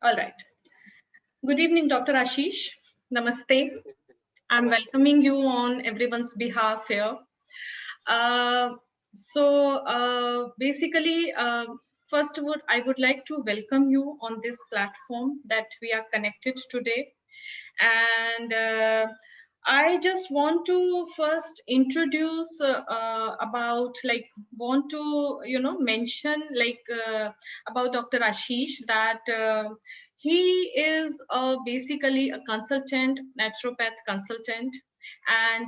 All right. Good evening, Dr. Ashish. Namaste. I'm welcoming you on everyone's behalf here. Uh, Basically, first I would like to welcome you on this platform that we are connected today. And I just want to first introduce want to mention about Dr. Ashish that he is basically a consultant, naturopath consultant, and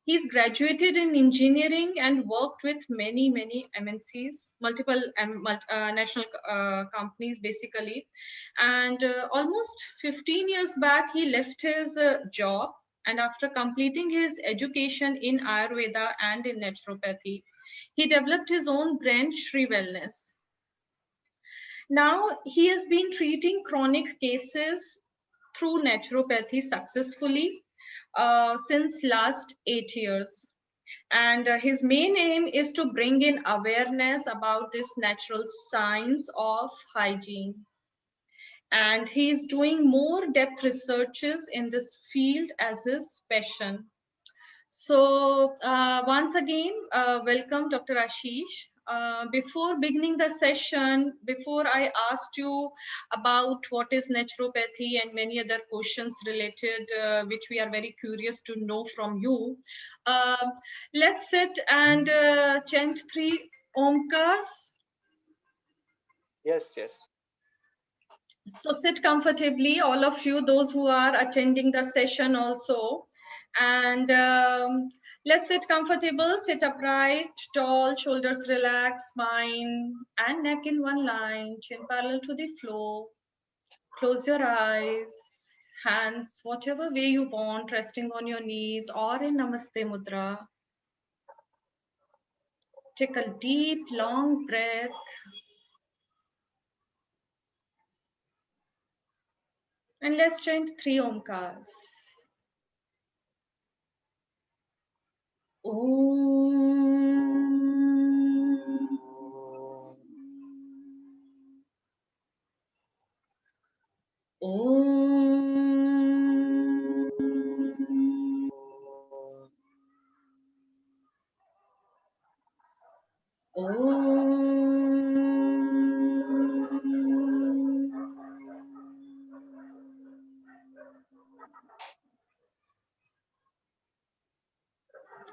he's graduated in engineering and worked with many MNCs, multiple national companies basically. And almost 15 years back, he left his job, and after completing his education in Ayurveda and in naturopathy, he developed his own brand, Shri Wellness. Now he has been treating chronic cases through naturopathy successfully since last 8 years. And his main aim is to bring in awareness about this natural science of hygiene. And he's doing more depth researches in this field as his passion. So once again, welcome Dr. Ashish. Before beginning the session, before I asked you about what is naturopathy and many other questions related, which we are very curious to know from you, let's sit and chant 3 Omkars. Yes. So sit comfortably, all of you, those who are attending the session also. And let's sit comfortable, sit upright, tall, shoulders relaxed, spine and neck in one line, chin parallel to the floor. Close your eyes, hands, whatever way you want, resting on your knees or in Namaste Mudra. Take a deep, long breath. And let's chant 3 Omkars.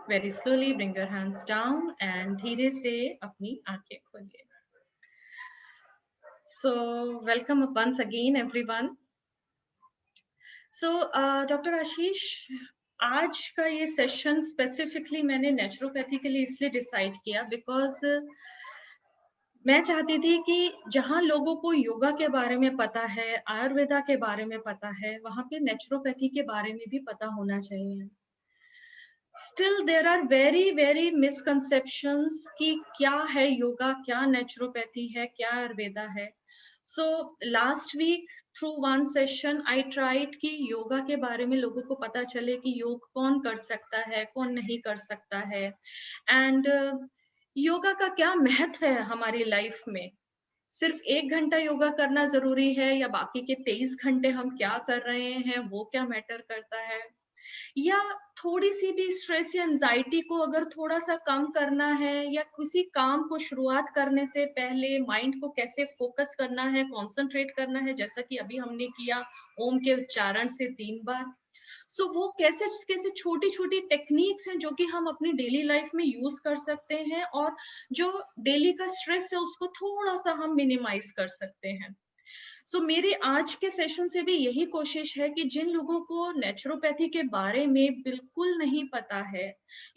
Very slowly bring your hands down and धीरे से अपनी आंखें खोलिए. So welcome once again everyone. So Dr. Ashish, आज का ये session specifically मैंने naturopathy के लिए इसलिए डिसाइड किया बिकॉज मैं चाहती थी कि जहां लोगों को योगा के बारे में पता है, आयुर्वेदा के बारे में पता है, वहां पे नेचुरोपैथी के बारे में भी पता होना चाहिए. Still there are very misconceptions कि क्या है योगा, क्या नेचुरोपैथी है, क्या आयुर्वेदा है. So last week through one session I tried कि योगा के बारे में लोगों को पता चले कि योग कौन कर सकता है, कौन नहीं कर सकता है, and योगा का क्या महत्व है हमारी लाइफ में. सिर्फ 1 घंटा योगा करना जरूरी है या बाकी के 23 घंटे हम क्या कर रहे हैं वो क्या मैटर करता है, या थोड़ी सी भी स्ट्रेस या एंजाइटी को अगर थोड़ा सा कम करना है, या किसी काम को शुरुआत करने से पहले माइंड को कैसे फोकस करना है, कंसंट्रेट करना है, जैसा कि अभी हमने किया ओम के उच्चारण से 3 बार. सो वो कैसे कैसे छोटी छोटी टेक्निक्स हैं जो कि हम अपनी डेली लाइफ में यूज कर सकते हैं और जो डेली का स्ट्रेस है उसको थोड़ा सा हम मिनिमाइज कर सकते हैं. सो मेरी आज के सेशन से भी यही कोशिश है कि जिन लोगों को नेचुरोपैथी के बारे में बिल्कुल नहीं पता है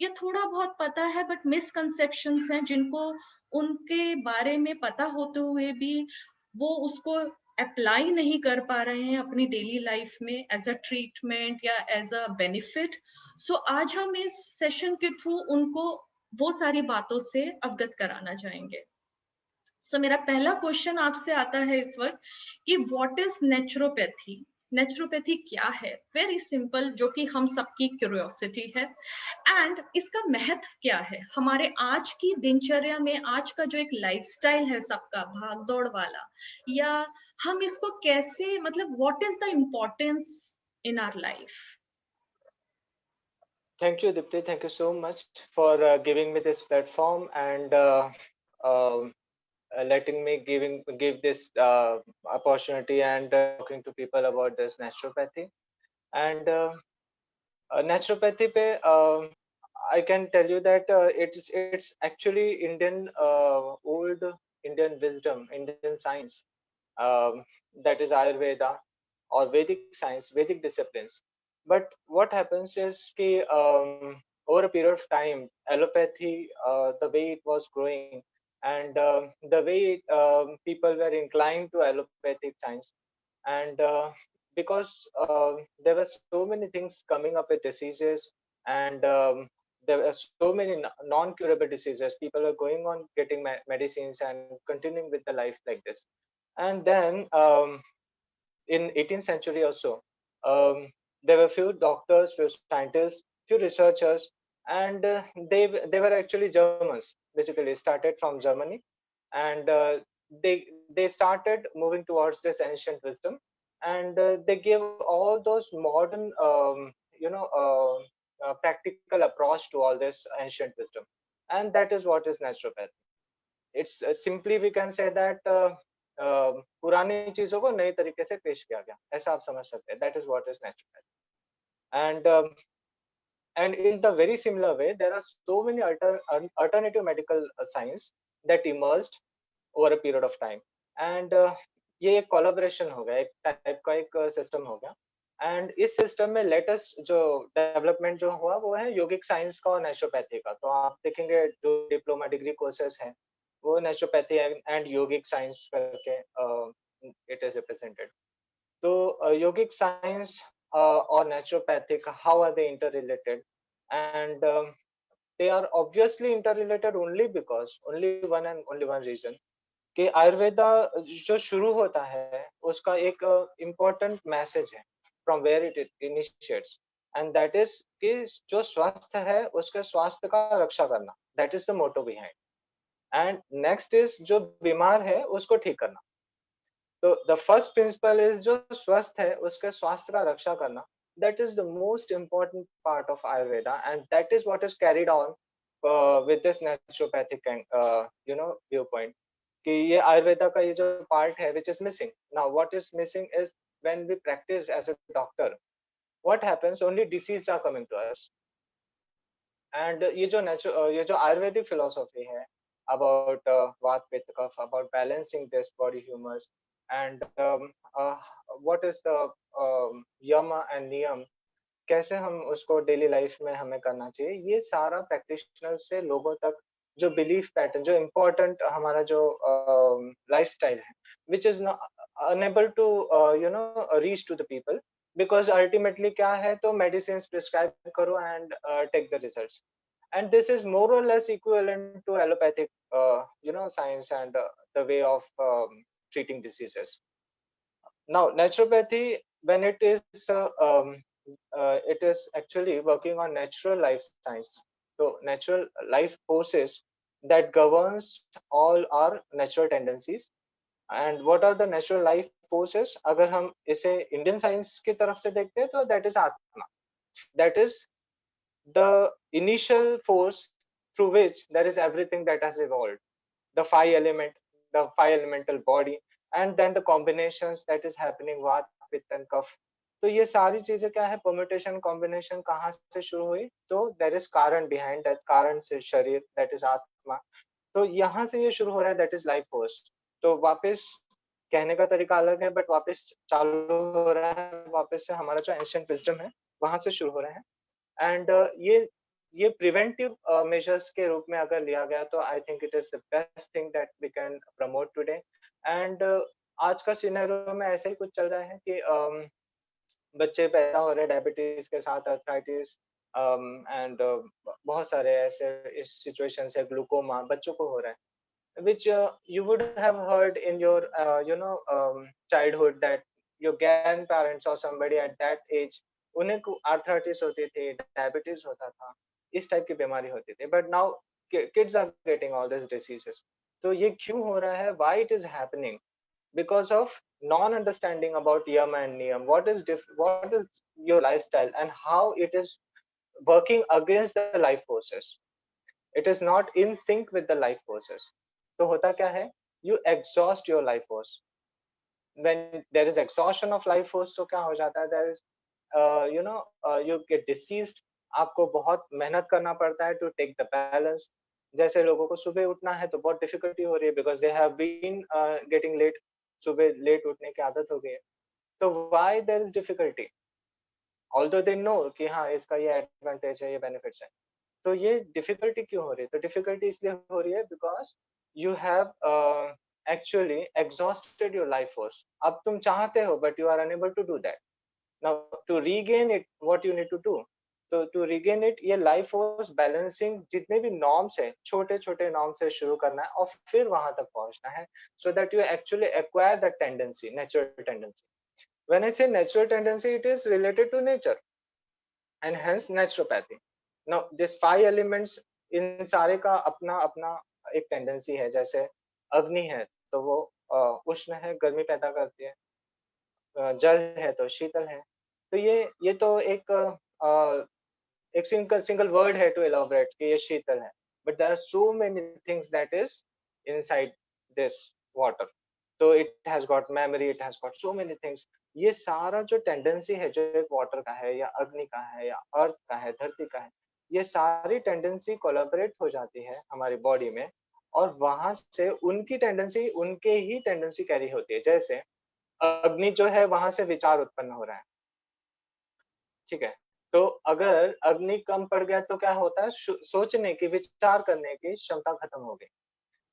या थोड़ा बहुत पता है बट मिसकंसेप्शंस हैं, जिनको उनके बारे में पता होते हुए भी वो उसको अप्लाई नहीं कर पा रहे हैं अपनी डेली लाइफ में एज अ ट्रीटमेंट या एज अ बेनिफिट. सो आज हम इस सेशन के थ्रू उनको वो सारी बातों से अवगत कराना चाहेंगे. सो मेरा पहला क्वेश्चन आपसे आता है इस वक्त कि व्हाट इज नेचुरोपैथी. नेचुरोपैथी क्या है? वेरी सिंपल, जो कि हम सबकी क्यूरियोसिटी है. एंड इसका महत्व क्या है हमारे आज की दिनचर्या में. आज का जो एक लाइफस्टाइल है सबका भाग दौड़ वाला, या हम इसको कैसे, मतलब what is the importance in our life? Thank you, Dipti. Thank you so much for giving me this platform and um letting me give this opportunity and talking to people about this naturopathy. And naturopathy pe, I can tell you that it's actually Indian old Indian wisdom, Indian science, um, that is Ayurveda or Vedic science, Vedic disciplines. But what happens is कि over a period of time, allopathy, the way it was growing, and the way people were inclined to allopathic science, and because there were so many things coming up with diseases, and there were so many non-curable diseases. People were going on getting medicines and continuing with the life like this. And then in 18th century or so, there were few doctors, few scientists, few researchers, and they were actually Germans. Basically, started from Germany, and they started moving towards this ancient wisdom, and they gave all those modern, practical approach to all this ancient wisdom, and that is what is naturopathy. It's simply we can say that पुरानी चीजों को नए तरीके से पेश किया गया, ऐसा आप समझ सकते हैं. That is what is naturopathy. And in the very similar way, there are so many alternative medical science that emerged over a period of time. And ये एक collaboration हो गया, एक type का एक system हो गया. And इस system में latest जो development जो हुआ वो है योगिक science का और naturopathy का. तो आप देखेंगे जो diploma degree courses हैं वो naturopathy and yogic science करके it is represented. So yogic science or naturopathic, how are they interrelated? And they are obviously interrelated only because only one and only one reason कि आयुर्वेदा जो शुरू होता है उसका एक important message है from where it initiates, and that is कि जो स्वस्थ है उसके स्वास्थ्य का रक्षा करना. That is the motto behind. And next is जो बीमार है उसको ठीक करना. तो the first principle is जो स्वस्थ है उसके स्वास्थ्य का रक्षा करना. That is the most important part of Ayurveda, and that is what is carried on with this naturopathic viewpoint. कि ये आयुर्वेदा का ये जो part है which is missing. Now what is missing is when we practice as a doctor, what happens? Only diseases are coming to us. And ये जो Ayurvedic philosophy है about Vat Pitta Kapha, about balancing this body humors, and what is the yama and niyam, कैसे हम उसको daily life में हमें करना चाहिए, ये सारा प्रैक्टिशनर से लोगों तक जो बिलीफ पैटर्न, जो इम्पोर्टेंट हमारा जो लाइफस्टाइल है, which is unable to reach to the people, because ultimately क्या है, तो मेडिसिन प्रिस्क्राइब करो and take the results. And this is more or less equivalent to allopathic science and the way of treating diseases. Now naturopathy, when it is actually working on natural life science, so natural life forces that governs all our natural tendencies. And what are the natural life forces? अगर हम इसे Indian science की तरफ से देखते हैं तो that is आत्मा. That is the initial force through which there is everything that has evolved, the five elemental body, and then the combinations that is happening, Vat, Pitta and Kapha. तो ये सारी चीजें क्या है, परम्यूटेशन कॉम्बिनेशन कहाँ से शुरू हुई, तो देयर इज कारण बिहाइंड दैट, कारण से शरीर, दैट इज आत्मा. तो यहाँ से ये शुरू हो रहा है, दैट इज लाइफ फोर्स. तो वापस कहने का तरीका अलग है, बट वापस चालू हो रहा है, वापस से हमारा जो एंशिएंट विजडम है वहां से शुरू हो रहा है. एंड ये प्रिवेंटिव मेजर्स के रूप में अगर लिया गया तो I think it is the best thing that we can promote today. And आज का सिनेरियो में ऐसा ही कुछ चल रहा है कि बच्चे पैदा हो रहे हैं डायबिटीज के साथ, अर्थराइटिस, एंड बहुत सारे ऐसे सिचुएशंस है, ग्लूकोमा बच्चों को हो रहा है, which you would have heard in your childhood, that your grandparents or somebody at that age, उन्हें आर्थराइटिस होती थी, डायबिटीज होता था, इस टाइप की बीमारी होती थी. But now kids are getting all this diseases. तो ये क्यों हो रहा है, why it is happening? because of non-understanding about yam and niyam. What is your lifestyle and how it is working against the life forces. It is not in sync with the life forces. तो होता क्या है? You exhaust your life force. When there is exhaustion of life force, तो क्या हो जाता है? There is you get diseased. आपको बहुत मेहनत करना पड़ता है to take the balance. जैसे लोगों को सुबह उठना है तो बहुत डिफिकल्टी हो रही है because they have been getting late. सुबह लेट उठने की आदत हो गई है. तो why there is difficulty? Although they know कि हाँ इसका ये एडवांटेज है, ये बेनिफिट्स है. तो ये डिफिकल्टी क्यों हो रही है? तो डिफिकल्टी इसलिए हो रही है because you have actually exhausted your life force. अब तुम चाहते हो but you are unable to do that. Now to regain it what you need to do. तो टू रीगेन इट ये लाइफ फोर्स बैलेंसिंग जितने भी नॉर्म्स है, छोटे छोटे नॉर्म से शुरू करना है और फिर वहां तक पहुंचना है, so that you actually acquire that tendency, natural tendency. When I say natural tendency, it is related to nature and hence naturopathy. Now this 5 elements, इन सारे का अपना अपना एक टेंडेंसी है. जैसे अग्नि है तो वो उष्ण है, गर्मी पैदा करती है. जल है तो शीतल है. तो ये तो एक सिंगल सिंगल वर्ड है टू एलाबोरेट कि ये शीतल है. But there are so many things that is inside this water. तो it has got memory, it has got so many things. ये सारा जो टेंडेंसी है, जो एक वाटर का है या अग्नि का है या अर्थ का है, धरती का है, ये सारी टेंडेंसी कोलैबोरेट हो जाती है हमारी बॉडी में और वहां से उनकी टेंडेंसी, उनके ही टेंडेंसी कैरी होती है. जैसे अग्नि जो है वहां से विचार उत्पन्न हो रहा है, ठीक है. तो अगर अग्नि कम पड़ गया तो क्या होता है? सोचने की, विचार करने की क्षमता खत्म हो गई.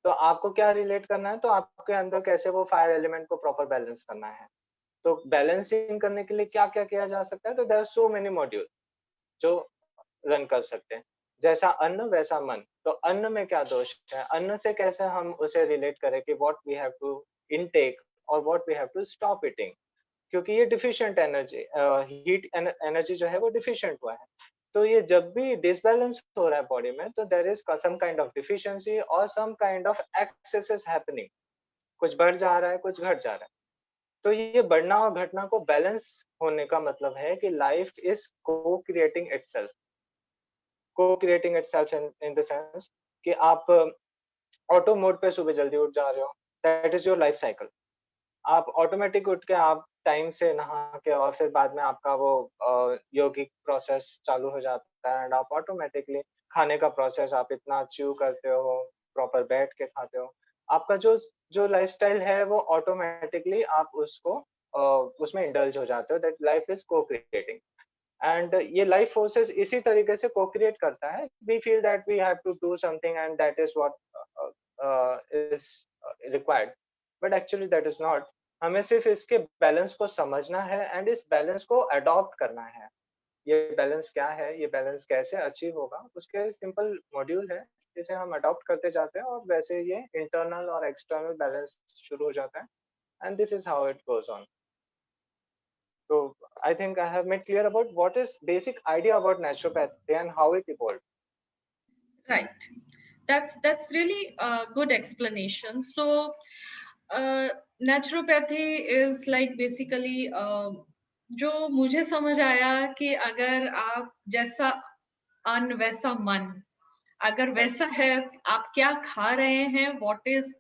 तो आपको क्या रिलेट करना है? तो आपके अंदर कैसे वो फायर एलिमेंट को प्रॉपर बैलेंस करना है. तो बैलेंसिंग करने के लिए क्या क्या किया जा सकता है? तो there are so many module जो रन कर सकते हैं. जैसा अन्न वैसा मन. तो अन्न में क्या दोष है? अन्न से कैसे हम उसे रिलेट करें कि what we have to intake और what we have to stop eating. क्योंकि ये डिफिशिएंट एनर्जी, हीट एनर्जी जो है वो डिफिशिएंट हुआ है. तो ये जब भी डिसबैलेंस हो रहा है बॉडी में, तो there is some kind of deficiency और some kind of excess is happening. कुछ बढ़ जा रहा है, कुछ घट जा रहा है. तो ये बढ़ना और घटना को बैलेंस होने का मतलब है कि लाइफ इज को क्रिएटिंग इटसेल्फ. को creating itself in the sense कि आप ऑटो मोड पे सुबह जल्दी उठ जा रहे हो, that is your life cycle. आप ऑटोमेटिक उठ के आप टाइम से नहा के और फिर बाद में आपका वो यौगिक प्रोसेस चालू हो जाता है एंड आप ऑटोमेटिकली खाने का प्रोसेस आप इतना च्यू करते हो, प्रॉपर बैठ के खाते हो. आपका जो जो लाइफस्टाइल है वो ऑटोमेटिकली आप उसको उसमें इंडल्ज हो जाते हो. दैट लाइफ इज को क्रिएटिंग एंड ये लाइफ फोर्सेस इसी तरीके से को क्रिएट करता है. We feel that we have to do something and that is what is required, but actually that is not. हमें सिर्फ इसके बैलेंस को समझना है एंड इस बैलेंस को अडॉप्ट करना है. ये बैलेंस क्या है, ये बैलेंस कैसे अचीव होगा, उसके सिंपल मॉड्यूल है जिसे हम अडॉप्ट करते जाते हैं और वैसे ये इंटरनल और एक्सटर्नल बैलेंस शुरू हो जाता है and this is how it goes on. So I think I have made clear about what is basic idea about naturopathy and how it evolved. Right. That's really a good explanation. So naturopathy is like basically जो मुझे समझ आया कि अगर आप जैसा अन्न वैसा मन, अगर वैसा है आप क्या खा रहे हैं, what is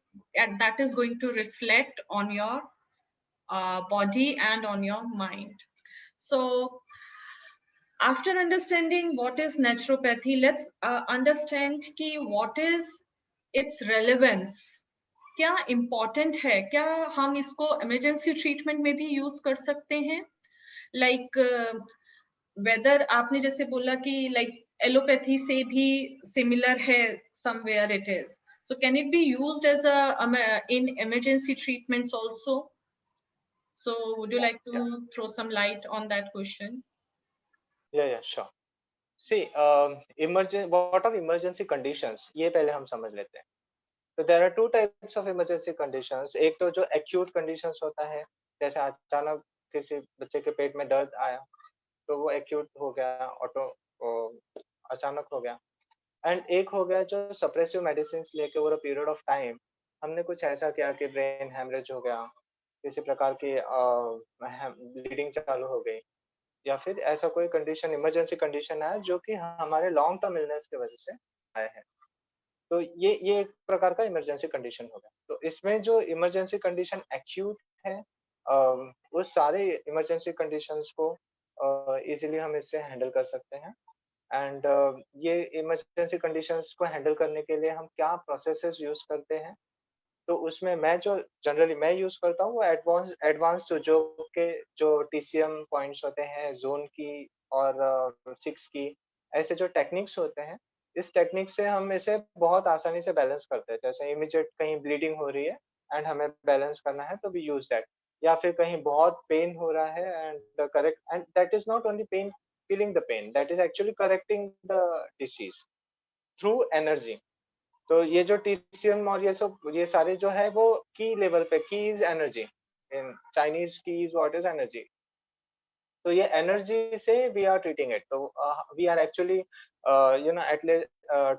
and that is going to reflect on your body and on your mind. So after understanding what is naturopathy, let's understand कि what is its relevance. क्या important है? क्या हम इसको emergency treatment में भी use कर सकते हैं? Like whether आपने जैसे बोला कि like allopathy से भी similar है, somewhere it is. So can it be used as a in emergency treatments also? So would you like to throw some light on that question? Yeah, sure. See, what are emergency conditions? ये पहले हम समझ लेते हैं. So there are two types of emergency conditions. एक तो जो acute conditions होता है, जैसे अचानक किसी बच्चे के पेट में दर्द आया, तो वो acute हो गया, अचानक हो गया. एंड एक हो गया जो सप्रेसिव मेडिसिन लेके over a period of time हमने कुछ ऐसा किया कि ब्रेन हेमरेज हो गया किसी प्रकार की ब्लीडिंग चालू हो गई, या फिर ऐसा कोई कंडीशन, इमरजेंसी कंडीशन है जो कि हमारे लॉन्ग टर्म इलनेस की वजह से आया है। तो ये एक प्रकार का इमरजेंसी कंडीशन हो गया। तो इसमें जो इमरजेंसी कंडीशन एक्यूट है, वो सारे इमरजेंसी कंडीशंस को इजीली हम इससे हैंडल कर सकते हैं। एंड ये इमरजेंसी कंडीशंस को हैंडल करने के लिए हम क्या प्रोसेसेस यूज करते हैं, तो उसमें मैं जो जनरली मैं यूज करता हूँ वो एडवांस एडवांस जो टीसीएम पॉइंट्स होते हैं, जोन की और 6 की, ऐसे जो टेक्निक्स होते हैं, इस टेक्निक से हम इसे बहुत आसानी से बैलेंस करते हैं। जैसे इमीडिएट कहीं ब्लीडिंग हो रही है एंड हमें बैलेंस करना है, तो वी यूज दैट। या फिर कहीं बहुत पेन हो रहा है and correct, and that is not only pain, feeling the pain, that is actually correcting the disease through energy. तो ये जो टीसीएम और ये सारे जो है वो की लेवल पे, qi is energy, in Chinese qi is what is energy. तो ये एनर्जी से वी आर ट्रीटिंग इट। तो we are actually at least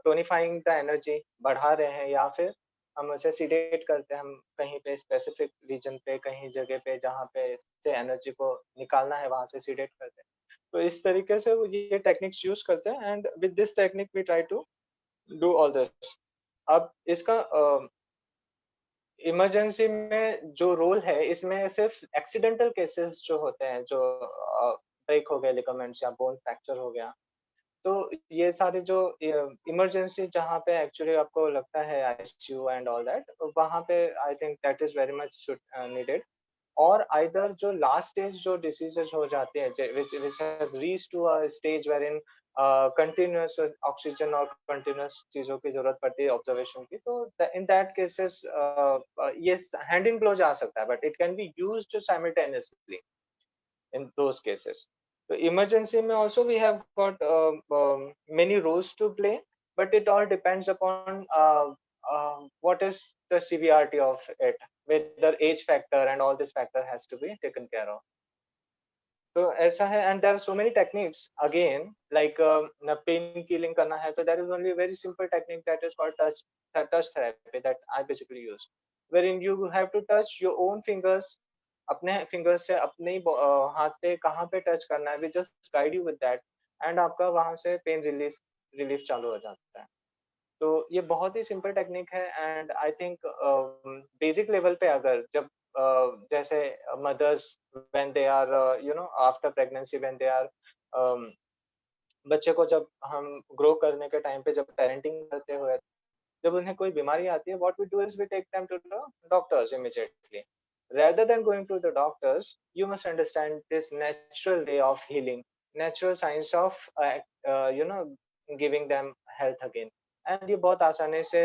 tonifying the energy, बढ़ा रहे हैं, या फिर हम उसे सीडेट करते हैं। हम कहीं पे स्पेसिफिक रीजन पे, कहीं जगह पे जहाँ पे से एनर्जी को निकालना है, वहां से सीडेट करते हैं। तो इस तरीके से वो ये टेक्निक्स यूज करते हैं, and with this technique we try to do all this. अब इसका इमरजेंसी में जो रोल है, इसमें सिर्फ एक्सीडेंटल केसेस जो होते हैं, जो ब्रेक हो गए लिगामेंट्स या बोन फ्रैक्चर हो गया, तो ये सारे जो इमरजेंसी जहाँ पे एक्चुअली आपको लगता है आईसीयू एंड ऑल दैट, वहाँ पे आई think that is very much needed. और आइदर जो लास्ट स्टेज जो डिसीजेस हो जाते हैं, which has reached to a stage wherein continuous oxygen और कंटिन्यूअस चीजों की जरूरत पड़ती है ऑब्जर्वेशन की, तो इन दैट केसेस ये हैंड इन ग्लो जा सकता है, but it can be used simultaneously in those cases. So emergency में also we have got many roles to play, but it all depends upon what is the severity of it, whether age factor and all this factor has to be taken care of. तो ऐसा है, and there are so many techniques again, like pain killing करना है, तो there is only a very simple technique that is called touch therapy that I basically use, wherein you have to touch your own fingers, अपने fingers से अपने ही हाथ पे कहाँ पे टच करना है, we just guide you with that, and आपका वहां से पेन रिलीफ चालू हो जाता है। तो ये बहुत ही सिंपल टेक्निक है, and I think basic level पे अगर जब जैसे mothers when they are after pregnancy, when they are बच्चे को जब हम ग्रो करने के टाइम पे जब पेरेंटिंग करते हुए जब उन्हें कोई बीमारी आती है, what we do is we take them to the doctors immediately. Rather than going to the doctors, you must understand this natural way of healing, natural science of giving them health again. And ये बहुत आसानी से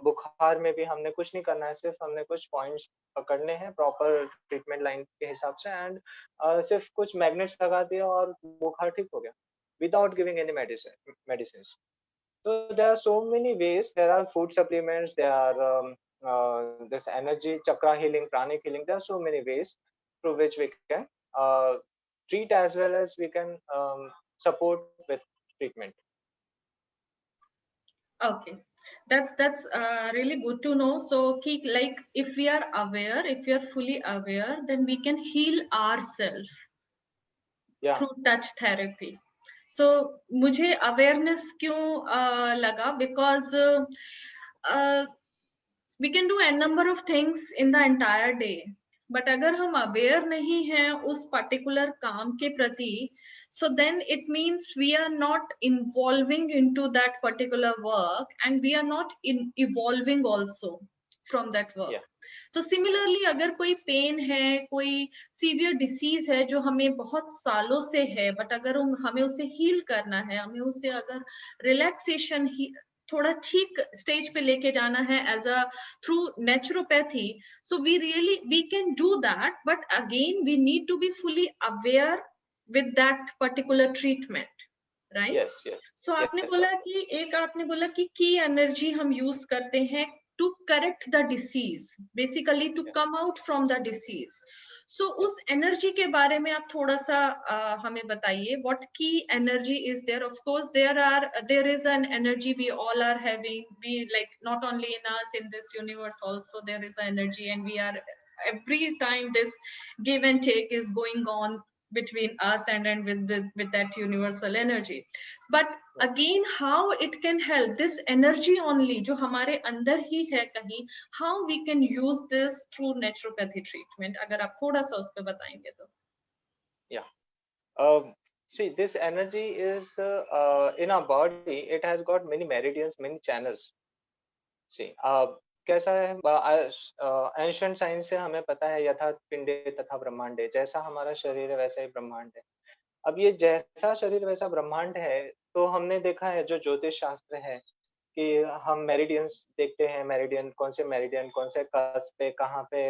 बुखार में भी हमने कुछ नहीं करना है, सिर्फ हमने कुछ पॉइंट्स पकड़ने हैं प्रॉपर ट्रीटमेंट लाइन के हिसाब से, एंड सिर्फ कुछ मैग्नेट्स लगा दिया और बुखार ठीक हो गया, without giving any medicine. So there are so many ways. There are food supplements. There are this energy chakra healing, pranic healing. There are so many ways through which we can treat as well as we can support with treatment. Okay, that's really good to know. So like if we are aware, if we are fully aware, then we can heal ourselves through touch therapy. So मुझे awareness क्यों लगा, because we can do n number of things in the entire day, but अगर हम aware नहीं हैं उस particular काम के प्रति, so then it means we are not involving into that particular work, and we are not evolving also from that work. Yeah. So similarly, अगर कोई pain है, कोई severe disease है जो हमें बहुत सालों से है, but अगर हमें उसे heal करना है, हमें उसे अगर relaxation थोड़ा ठीक स्टेज पे लेके जाना है as a through naturopathy, so we can do that, but again we need to be fully aware with that particular treatment, right? So आपने बोला कि आपने बोला कि की एनर्जी हम यूज करते हैं to correct the disease, basically to come out from the disease. So उस एनर्जी के बारे में आप थोड़ा सा हमें बताइए, व्हाट की energy is there? Of course there is an energy we all are having, we like not only in us, in this universe also there is an energy, and we are every time this give and take is going on between us and with that universal energy. But again, how it can help this energy only जो हमारे अंदर ही है कहीं, how we can use this through naturopathy treatment, अगर आप थोड़ा सा उस पे बताएंगे तो. Yeah. See, this energy is in our body. It has got many meridians, many channels. See, कैसा है, एंशियंट साइंस से हमें पता है यथा पिंडे तथा ब्रह्मांडे, जैसा हमारा शरीर है वैसा ही ब्रह्मांड है. अब ये जैसा शरीर वैसा ब्रह्मांड है, तो हमने देखा है जो ज्योतिष शास्त्र है कि हम मेरिडियंस देखते हैं, मेरिडियन कौन से कस्प पे कहाँ पे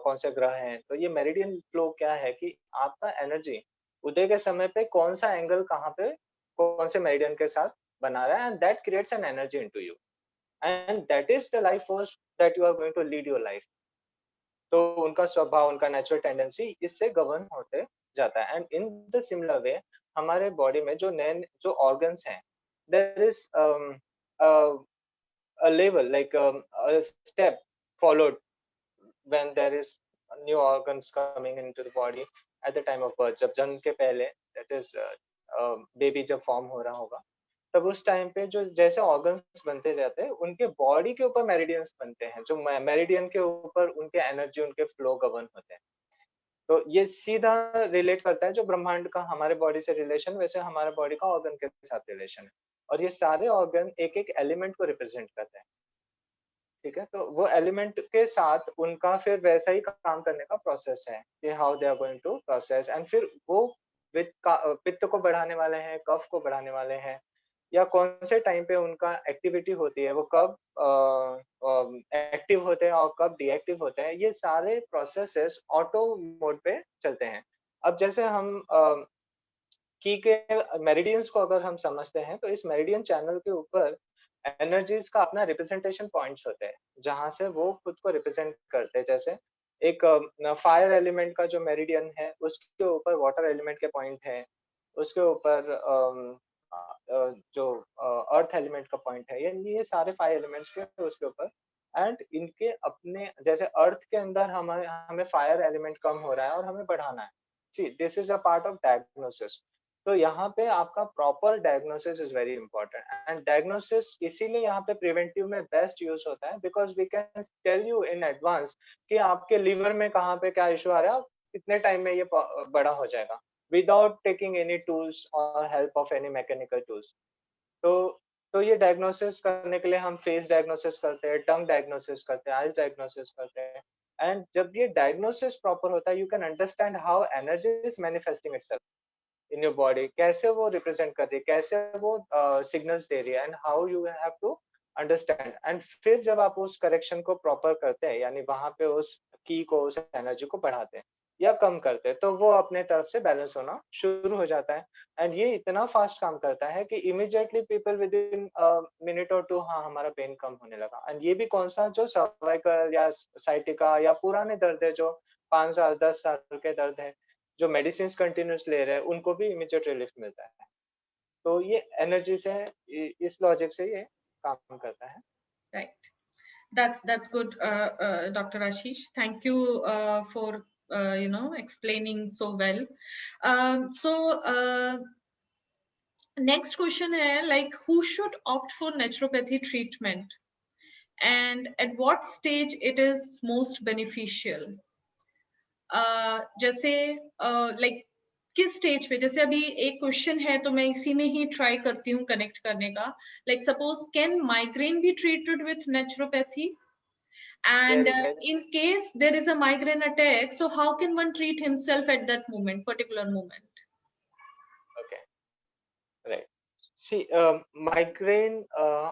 कौन से ग्रह हैं. तो ये मेरिडियन फ्लो क्या है कि आपका एनर्जी उदय के समय पे कौन सा एंगल कहाँ पे कौन से मेरिडियन के साथ बना रहा है, and that creates an energy into you, and that is the life force that you are going to lead your life. तो उनका स्वभाव, उनका नेचुरल टेंडेंसी इससे गवर्न होते जाता है. And in the similar way हमारे बॉडी में जो नए जो ऑर्गन्स हैं, there is a level like a step followed when there is new organs coming into the body at the time of birth. जब जन्म के पहले, that is बेबी जब फॉर्म हो रहा होगा, तब उस टाइम पे जो जैसे ऑर्गन्स बनते जाते हैं, उनके बॉडी के ऊपर मेरिडियंस बनते हैं, जो मेरिडियन के ऊपर उनके एनर्जी, उनके फ्लो गवर्न होते हैं. तो ये सीधा रिलेट करता है जो ब्रह्मांड का हमारे बॉडी से रिलेशन, वैसे हमारे बॉडी का ऑर्गन के साथ रिलेशन है. और ये सारे ऑर्गन एक एक एलिमेंट को रिप्रेजेंट करते हैं. ठीक है, तो वो एलिमेंट के साथ उनका फिर वैसा ही काम करने का प्रोसेस है कि how they are going to process, and फिर वो पित्त को बढ़ाने वाले हैं, कफ को बढ़ाने वाले हैं, या कौन से टाइम पे उनका एक्टिविटी होती है, वो कब एक्टिव होते हैं और कब डीएक्टिव होते हैं, ये सारे प्रोसेसेस ऑटो मोड पे चलते हैं. अब जैसे हम की के मेरिडियंस को अगर हम समझते हैं, तो इस मेरिडियन चैनल के ऊपर एनर्जीज का अपना रिप्रेजेंटेशन पॉइंट्स होते हैं, जहां से वो खुद को रिप्रेजेंट करते हैं. जैसे एक फायर एलिमेंट का जो मेरिडियन है, उसके ऊपर वाटर एलिमेंट के पॉइंट है, उसके ऊपर जो अर्थ एलिमेंट का पॉइंट है, ये सारे 5 एलिमेंट्स के उसके ऊपर. एंड इनके अपने, जैसे अर्थ के अंदर हमें हमें फायर एलिमेंट कम हो रहा है और हमें बढ़ाना है. See, this is a part of diagnosis. तो यहाँ पे आपका proper diagnosis is very important, and diagnosis इसीलिए यहाँ पे प्रिवेंटिव में बेस्ट यूज होता है, because we can tell you in advance कि आपके लीवर में कहाँ पे क्या इशू आ रहा है, कितने टाइम में ये बड़ा हो जाएगा, विदाउट टेकिंग एनी टूल्स और help of any mechanical tools. तो तो ये डायग्नोसिस करने के लिए हम फेस डायग्नोसिस करते हैं, टंग डायग्नोसिस करते हैं, आइज डायग्नोसिस करते हैं. एंड जब ये डायग्नोसिस प्रॉपर होता है, you can understand how energy is manifesting itself in your body, कैसे वो रिप्रेजेंट कर रही है, कैसे वो सिग्नल्स दे रही है, and how you have to understand. And फिर जब आप उस करेक्शन को प्रॉपर करते हैं, यानी वहां पे उस की को, उस एनर्जी को बढ़ाते हैं या कम करते हैं, तो वो अपने तरफ से बैलेंस होना शुरू हो जाता है. एंड ये इतना फास्ट काम करता है कि immediately people with in minute और 2, हाँ हमारा पेन कम होने लगा. एंड ये भी कौन सा, जो सर्वाइकल या साइटिका या पुराने दर्द है, जो 5 साल 10 साल के दर्द है, जो मेडिसिन कंटिन्यूस ले रहे हैं, उनको भी इमीडिएट रिलीफ मिलता है. तो ये एनर्जी से, इस लॉजिक से ये काम करता है. Right. That's good, Dr. Ashish. Thank you for explaining so well. So next question है, like, who should opt for naturopathy treatment and at what stage it is most beneficial? जैसे like किस stage पे, जैसे अभी एक question है तो मैं इसी में ही ट्राई करती हूँ कनेक्ट करने का. Like suppose, can migraine be treated with naturopathy? And in case there is a migraine attack, so how can one treat himself at that moment, particular moment? Okay, right. See, migraine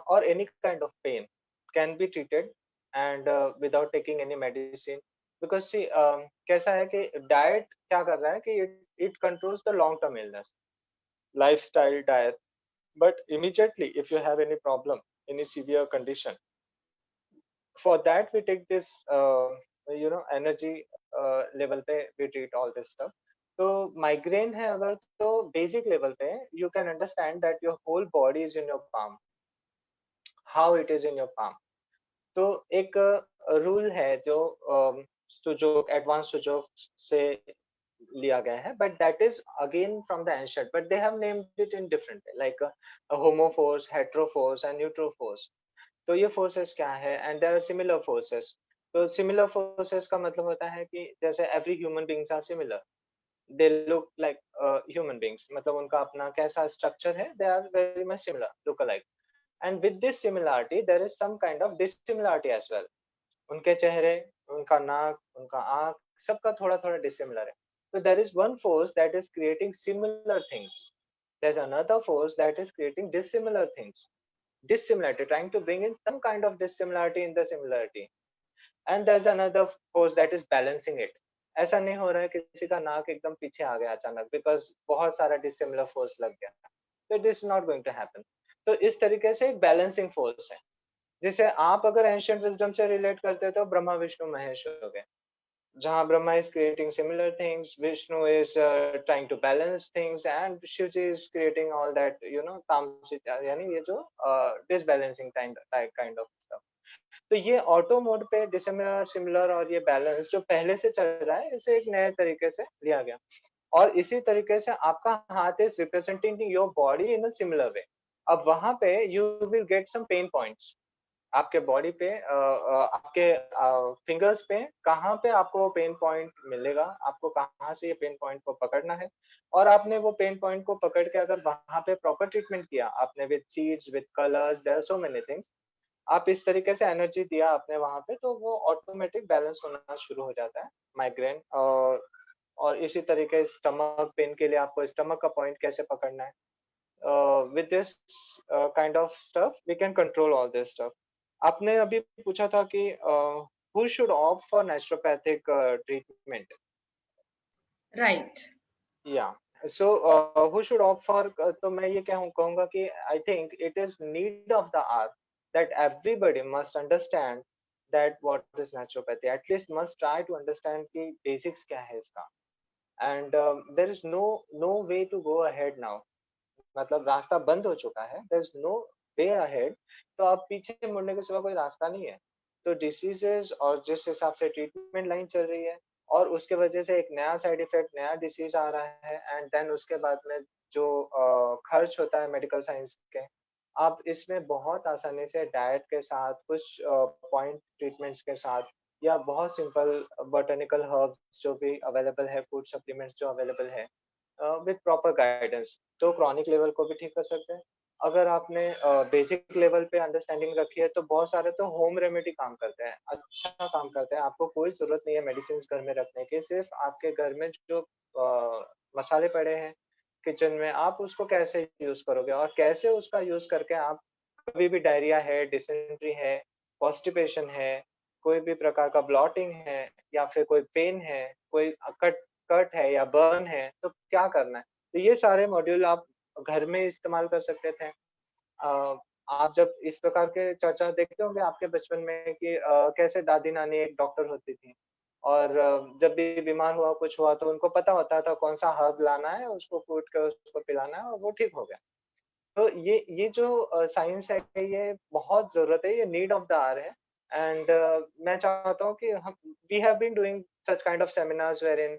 or any kind of pain can be treated and without taking any medicine, because see, कैसा है कि diet क्या कर रहा है कि it controls the long term illness, lifestyle, diet. But immediately if you have any problem, any severe condition, for that we take this energy level पे we treat all this stuff. तो migraine है अगर, तो basic level पे you can understand that your whole body is in your palm, how it is in your palm. तो एक rule है जो सुजोक, एडवांस सुजोक से लिया गया है, but that is again from the ancient, but they have named it in different like homo force, hetero force and neutro force. तो ये फोर्सेस क्या है, and there are similar forces. तो similar forces का मतलब होता है कि जैसे every human beings are similar, they look like human beings, मतलब उनका अपना कैसा स्ट्रक्चर है, they are very much similar, look alike. And with this similarity there is some kind of dissimilarity as well. उनके चेहरे, उनका नाक, उनका आँख, सबका थोड़ा-थोड़ा डिसिमिलर है। So there is one force that is creating similar things. There's another force that is creating dissimilar things. Dissimilarity, trying to bring in some kind of dissimilarity in the similarity. And there's another force that is balancing it. ऐसा नहीं हो रहा है कि किसी का नाक एकदम पीछे आ गया अचानक बिकॉज़ बहुत सारा डिसिमिलर फोर्स लग गया। So this is not going to happen. तो इस तरीके से एक बैलेंसिंग फोर्स है। जिसे आप अगर एंशिएंट विज़डम से रिलेट करते हो तो ब्रह्मा, विष्णु, महेश हो गए। जहाँ Brahma is creating similar things, Vishnu is trying to balance things, and Shivji is creating all that, you know, तामसिक, यानी ये जो disbalancing kind of stuff। तो ये ऑटो मोड पे डिसिमिलर, सिमिलर और ये बैलेंस जो पहले से चल रहा है, इसे एक नए तरीके से लिया गया। और इसी तरीके से आपका हाथ is representing your body in a similar way. अब वहां पे you will get some pain points आपके बॉडी पे, आपके फिंगर्स पे कहाँ पे आपको पेन पॉइंट मिलेगा, आपको कहाँ से ये पेन पॉइंट को पकड़ना है। और आपने वो पेन पॉइंट को पकड़ के अगर वहां पे प्रॉपर ट्रीटमेंट किया आपने, with seeds, with colours, there are so many things, आप इस तरीके से एनर्जी दिया आपने वहां पे, तो वो ऑटोमेटिक बैलेंस होना शुरू हो जाता है। माइग्रेन और इसी तरीके स्टमक पेन के लिए आपको स्टमक का पॉइंट कैसे पकड़ना है। With this kind of stuff we can control all this stuff. आपने अभी पूछा था कि who should opt for naturopathic treatment. Right. या so who should opt for, तो मैं ये कहूंगा कि I think it is need of the hour that everybody must understand that what is naturopathy, at least must try to understand कि basics क्या है इसका। And there is no way to go ahead now, मतलब रास्ता बंद हो चुका है, there is no way ahead. तो अब पीछे मुड़ने के सिवा कोई रास्ता नहीं है। तो डिसीजेस और जिस हिसाब से ट्रीटमेंट लाइन चल रही है, और उसके वजह से एक नया साइड इफेक्ट, नया डिसीज आ रहा है, एंड देन उसके बाद में जो खर्च होता है मेडिकल साइंस के, आप इसमें बहुत आसानी से डाइट के साथ, कुछ पॉइंट ट्रीटमेंट्स के साथ, या बहुत सिंपल बॉटनिकल हर्ब्स जो भी अवेलेबल है, फूड सप्लीमेंट्स जो अवेलेबल है, विद प्रॉपर गाइडेंस, तो क्रॉनिक लेवल को भी ठीक कर सकते हैं। अगर आपने बेसिक लेवल पे अंडरस्टैंडिंग रखी है तो बहुत सारे तो होम रेमेडी काम करते हैं, अच्छा काम करते हैं। आपको कोई जरूरत नहीं है मेडिसिन घर में रखने की, सिर्फ आपके घर में जो मसाले पड़े हैं किचन में, आप उसको कैसे यूज करोगे और कैसे उसका यूज करके आप कभी भी डायरिया है, डिसेंट्री है, कॉन्स्टिपेशन है, कोई भी प्रकार का ब्लॉटिंग है, या फिर कोई पेन है, कोई कट कट है या बर्न है, तो क्या करना है। तो ये सारे मॉड्यूल आप घर में इस्तेमाल कर सकते थे। आप जब इस प्रकार के चर्चा देखते होंगे आपके बचपन में कि कैसे दादी-नानी एक डॉक्टर होती थी, और जब भी बीमार हुआ, कुछ हुआ, तो उनको पता होता था कौन-सा हर्ब लाना है, उसको कूट के उसको पिलाना है और वो ठीक हो गया। तो ये जो साइंस है ये बहुत ज़रूरत है, ये नीड ऑफ द आवर है। एंड मैं चाहता हूँ कि हम we have been doing such kind of seminars wherein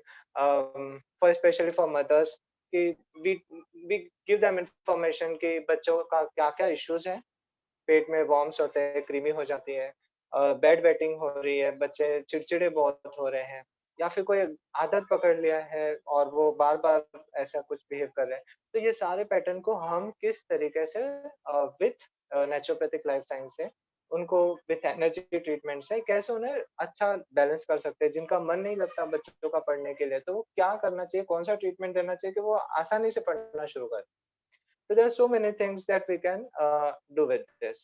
for specially for mothers, कि we we give them information कि बच्चों का क्या-क्या इश्यूज़ हैं। पेट में वॉर्म्स होते हैं, कृमि हो जाती है, बेड वेटिंग हो रही है, बच्चे चिड़चिड़े बहुत हो रहे हैं, या फिर कोई आदत पकड़ लिया है और वो बार-बार ऐसा कुछ बिहेव कर रहे हैं। तो ये सारे पैटर्न को हम किस तरीके से विथ नेचुरोपैथिक लाइफ साइंस से, उनको विथ एनर्जी ट्रीटमेंट से कैसे उन्हें अच्छा बैलेंस कर सकते हैं। जिनका मन नहीं लगता बच्चों का पढ़ने के लिए, तो वो क्या करना चाहिए, कौन-सा ट्रीटमेंट देना चाहिए कि वो आसानी से पढ़ना शुरू करें। So there are so many things that we can do with this.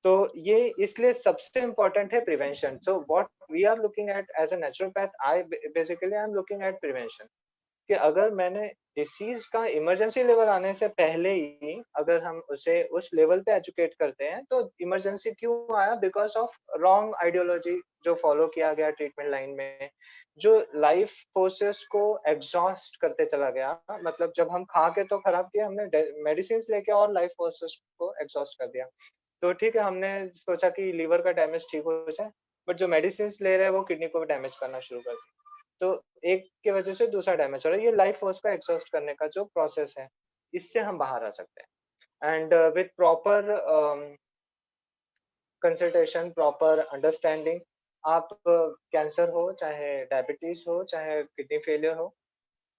तो ये इसलिए सबसे इम्पोर्टेंट है prevention. So what we are looking at as a naturopath, I basically I am looking at prevention, कि अगर मैंने डिसीज का emergency level आने से पहले ही अगर हम उसे उस लेवल पे एजुकेट करते हैं, तो इमरजेंसी क्यों आया, बिकॉज ऑफ रॉन्ग आइडियोलॉजी जो फॉलो किया गया ट्रीटमेंट लाइन में, जो लाइफ फोर्सेस को एग्जॉस्ट करते चला गया। मतलब जब हम खा के तो खराब किया हमने, मेडिसिन लेके और लाइफ फोर्सेस को एग्जॉस्ट कर दिया। तो ठीक है, हमने सोचा कि लीवर का डैमेज ठीक हो जाए, बट जो मेडिसिन ले रहे हैं वो किडनी को डैमेज करना शुरू कर दिया। तो एक की वजह से दूसरा डैमेज हो रहा है। ये लाइफ फोर्स को एग्जॉस्ट करने का जो प्रोसेस है, इससे हम बाहर आ सकते हैं। And with proper consultation, proper understanding, आप कैंसर हो, चाहे डायबिटीज हो, चाहे किडनी फेलियर हो,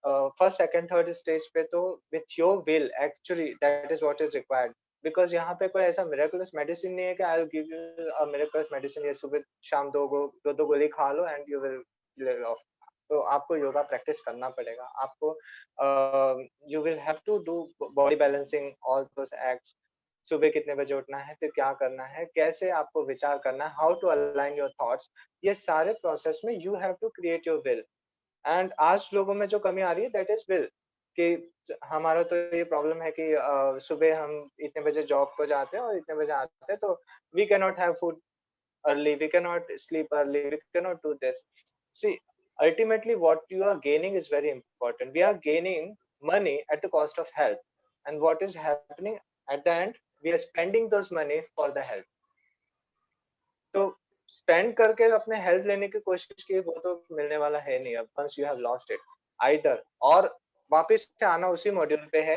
फर्स्ट, सेकंड, थर्ड स्टेज पे तो with your will actually that is what is required. Because यहाँ पे कोई ऐसा मिरेकुलस मेडिसिन नहीं है कि I will give you a miraculous medicine, ये सुबह शाम दो गोली खा लो and you will live off. तो आपको योगा प्रैक्टिस करना पड़ेगा, आपको you will have to do body balancing, all those acts. सुबह कितने बजे उठना है, फिर क्या करना है, कैसे आपको विचार करना है, how to align your thoughts, ये सारे प्रोसेस में you have to create your will. And आज लोगों में जो कमी आ रही है दैट इज विल, कि हमारा तो ये प्रॉब्लम है कि सुबह हम इतने बजे जॉब को जाते हैं और इतने बजे आते हैं, तो we can not have food early, we can not sleep early, we can not do this. See, ultimately what you are gaining is very important. We are gaining money at the cost of health, and what is happening at the end, we are spending those money for the health. तो spend करके अपने health लेने की कोशिश की, वो तो मिलने वाला है नहीं अब, once you have lost it either. और वापस से आना उसी मॉड्यूल पे है,